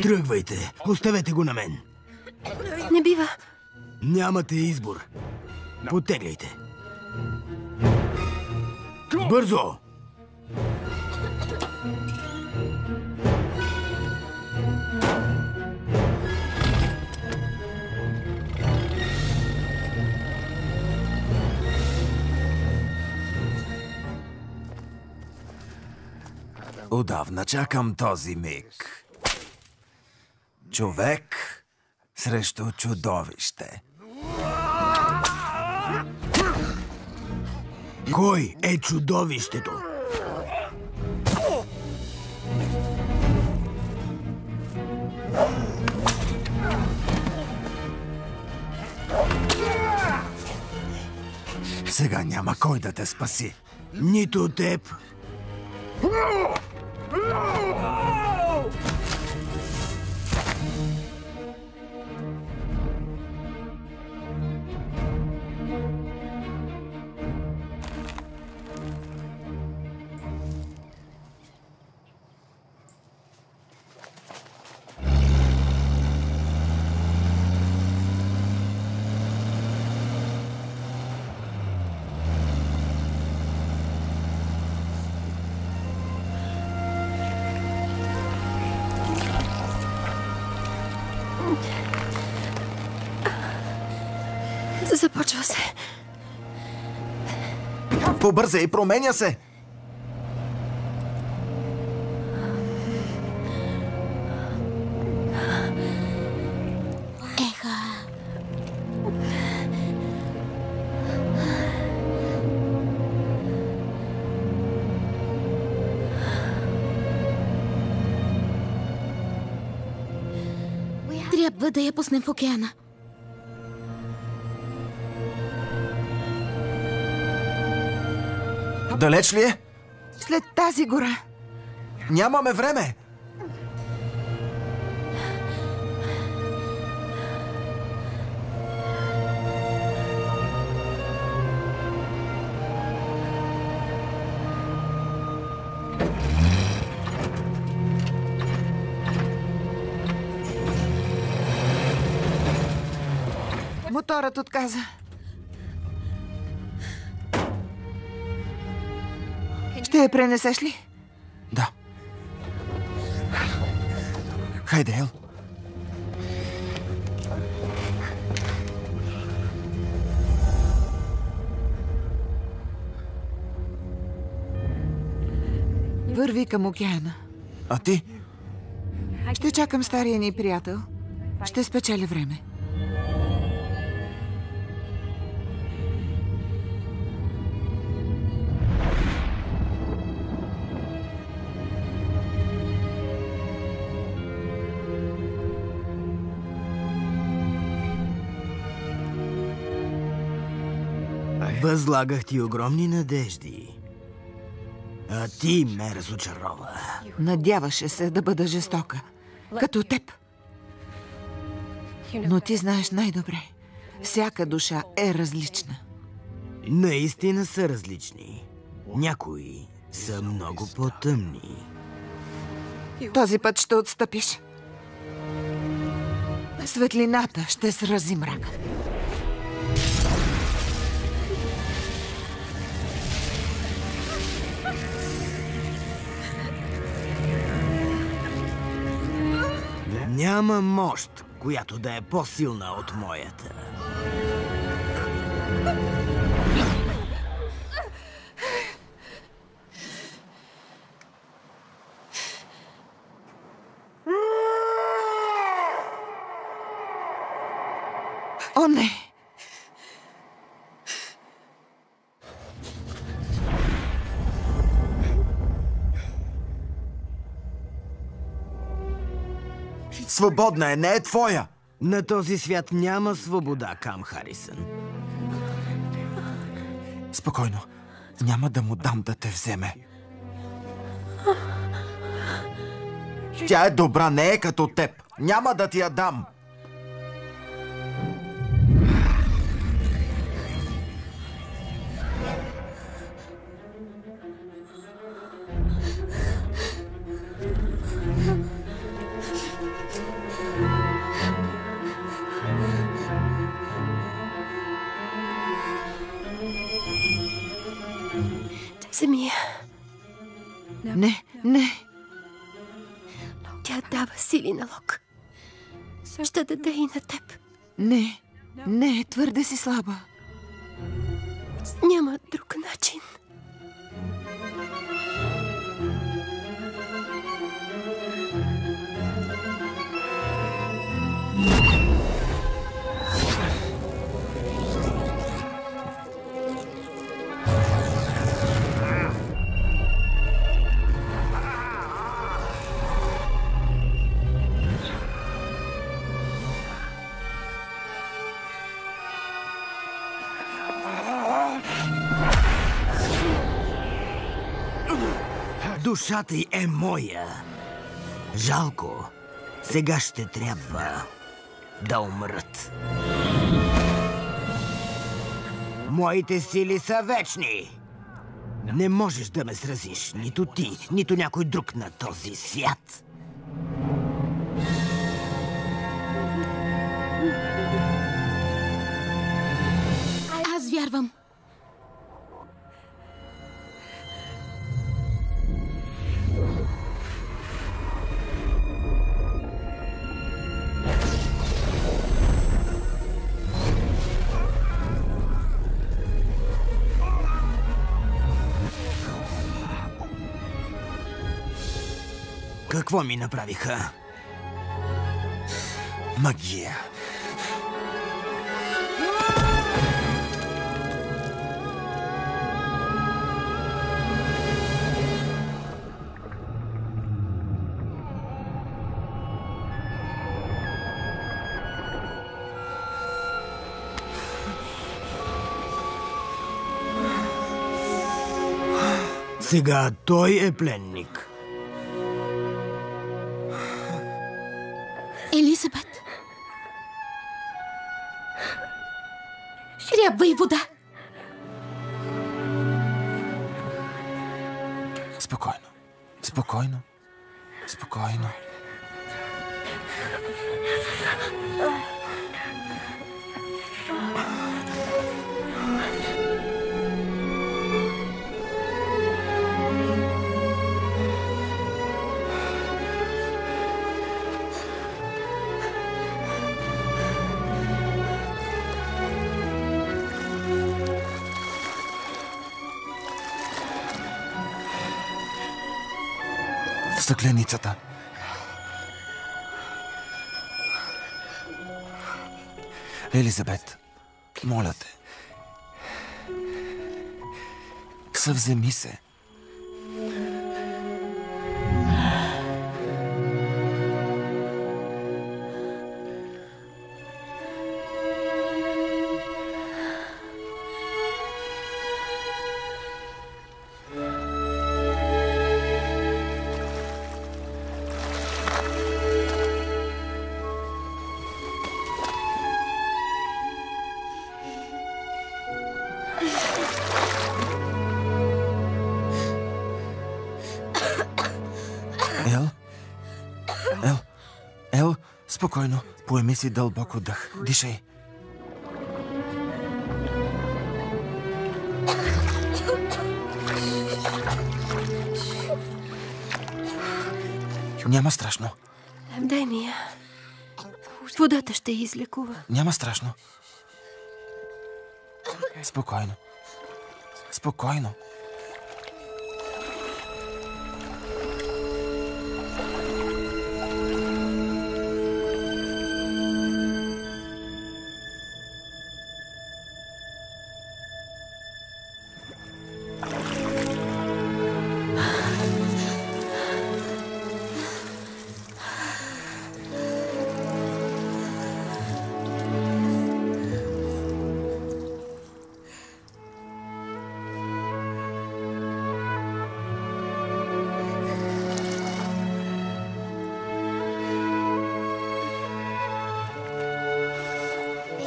Тръгвайте. Оставете го на мен.
Не бива.
Нямате избор. Потегляйте. Бързо!
Отдавна чакам този миг. Човек срещу чудовище.
Кой е чудовището?
Сега няма кой да те спаси.
Нито теб.
Започва се.
Побързай, променя се!
Еха. Трябва да я пуснем в океана.
Далеч ли е?
След тази гора.
Нямаме време!
моторът отказа. Ще я пренесеш ли?
Да. Хайде, Ел.
Върви към океана.
А ти?
Ще чакам стария ни приятел. Ще спечеля време.
Възлагах ти огромни надежди. А ти ме разочарова.
Надяваше се да бъда жестока. Като теб. Но ти знаеш най-добре. Всяка душа е различна.
Наистина са различни. Някои са много по-тъмни.
Този път ще отстъпиш. Светлината ще срази мрака.
Няма мощ, която да е по-силна от моята.
О, не!
Свободна е, не е твоя.
На този свят няма свобода, Кам Харисън.
Спокойно. Няма да му дам да те вземе. Тя е добра, не е като теб. Няма да ти я дам.
Вземи я.
Не, не.
Тя дава сили на Лок. Ще даде и на теб.
Не, не, твърде си слаба.
Няма друг начин.
Душата й е моя. Жалко. Сега ще трябва да умрат. Моите сили са вечни. Не можеш да ме сразиш, нито ти, нито някой друг на този свят.
Аз вярвам.
Какво ми направиха?
Магия.
Сега той е пленник.
Елизабет. Трябва и вода.
Спокойно. Спокойно. Спокойно. стъкленицата. Елизабет, моля те. Съвземи се. Ел, спокойно. Поеми си дълбоко дъх. Дишай. Няма страшно.
Дай ми я. Водата ще излекува.
Няма страшно. Спокойно. Спокойно.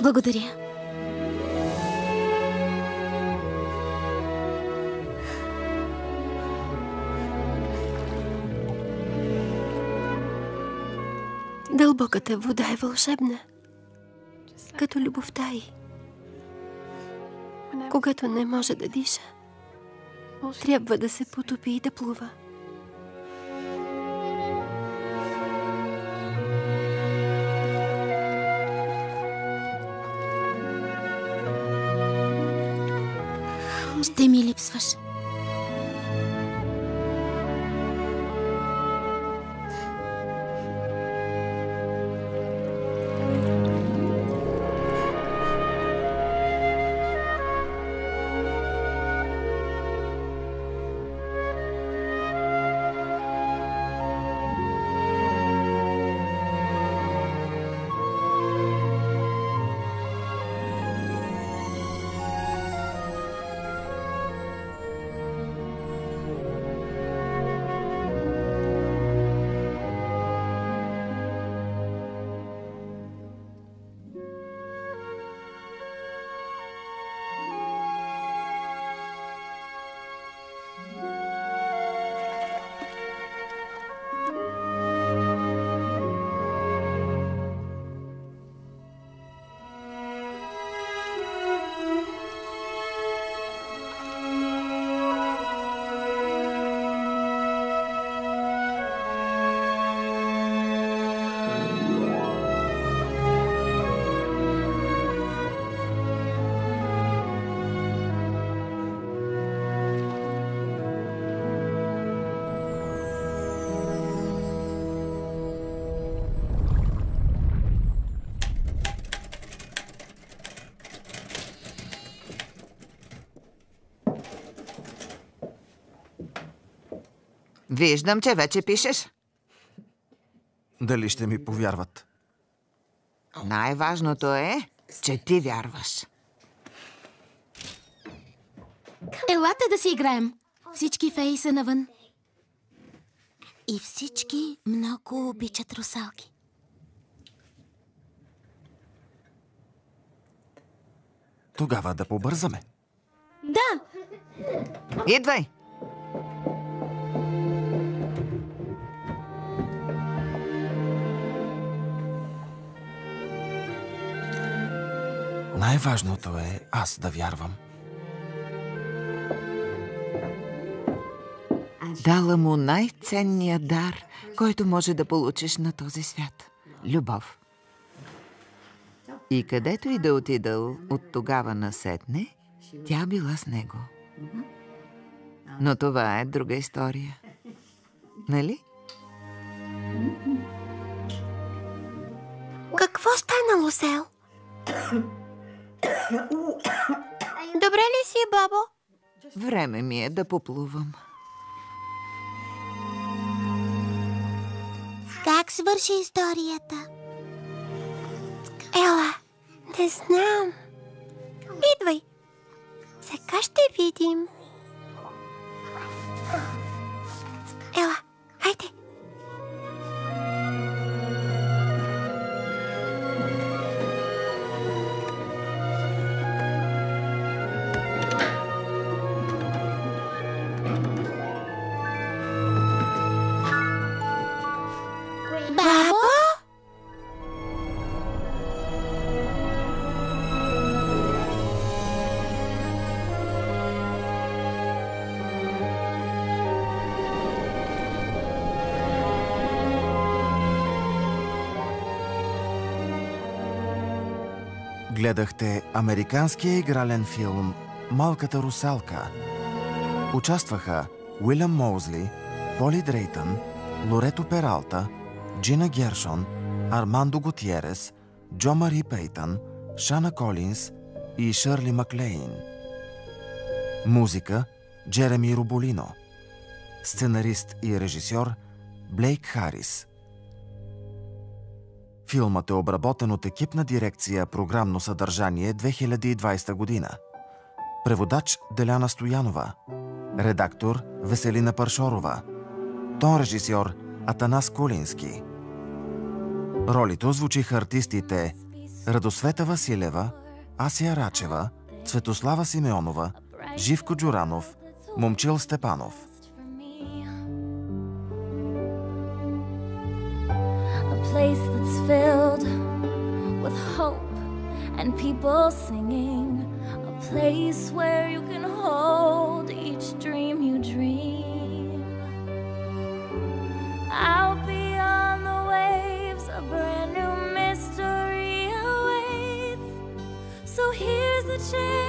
Благодаря.
Дълбоката вода е вълшебна, като любовта й. Когато не може да диша, трябва да се потопи и да плува.
Ще ми липсваш.
Виждам, че вече пишеш.
Дали ще ми повярват?
Най-важното е, че ти вярваш.
Елате да си играем. Всички феи са навън. И всички много обичат русалки.
Тогава да побързаме.
Да!
Идвай!
Най-важното е аз да вярвам.
Дала му най-ценния дар, който може да получиш на този свят – любов. И където и да отидал от тогава насетне, тя била с него. Но това е друга история. Нали?
Какво стана, Лусел? Добре ли си, бабо?
Време ми е да поплувам.
Как свърши историята?
Ела, не знам. Идвай. Сега ще видим. Ела, хайде.
Бабо?
Гледахте американския игрален филм «Малката русалка». Участваха Уилям Моузли, Поли Дрейтън, Лорето Пералта, Джина Гершон, Армандо Готиерес, Джо Мари Пейтън, Шана Колинс и Шърли Маклейн. Музика – Джереми Руболино. Сценарист и режисьор – Блейк Харис. Филмът е обработен от екипна дирекция «Програмно съдържание» 2020 година. Преводач Деляна Стоянова. Редактор Веселина Паршорова. Тон режисьор Атанас Кулински. Ролите озвучиха артистите Радосвета Василева, Асия Рачева, Цветослава Симеонова, Живко Джуранов, Момчил Степанов.
Place that's filled with hope and people singing, a place where you can hold each dream you dream. Out beyond the waves, a brand new mystery awaits. So here's the chance.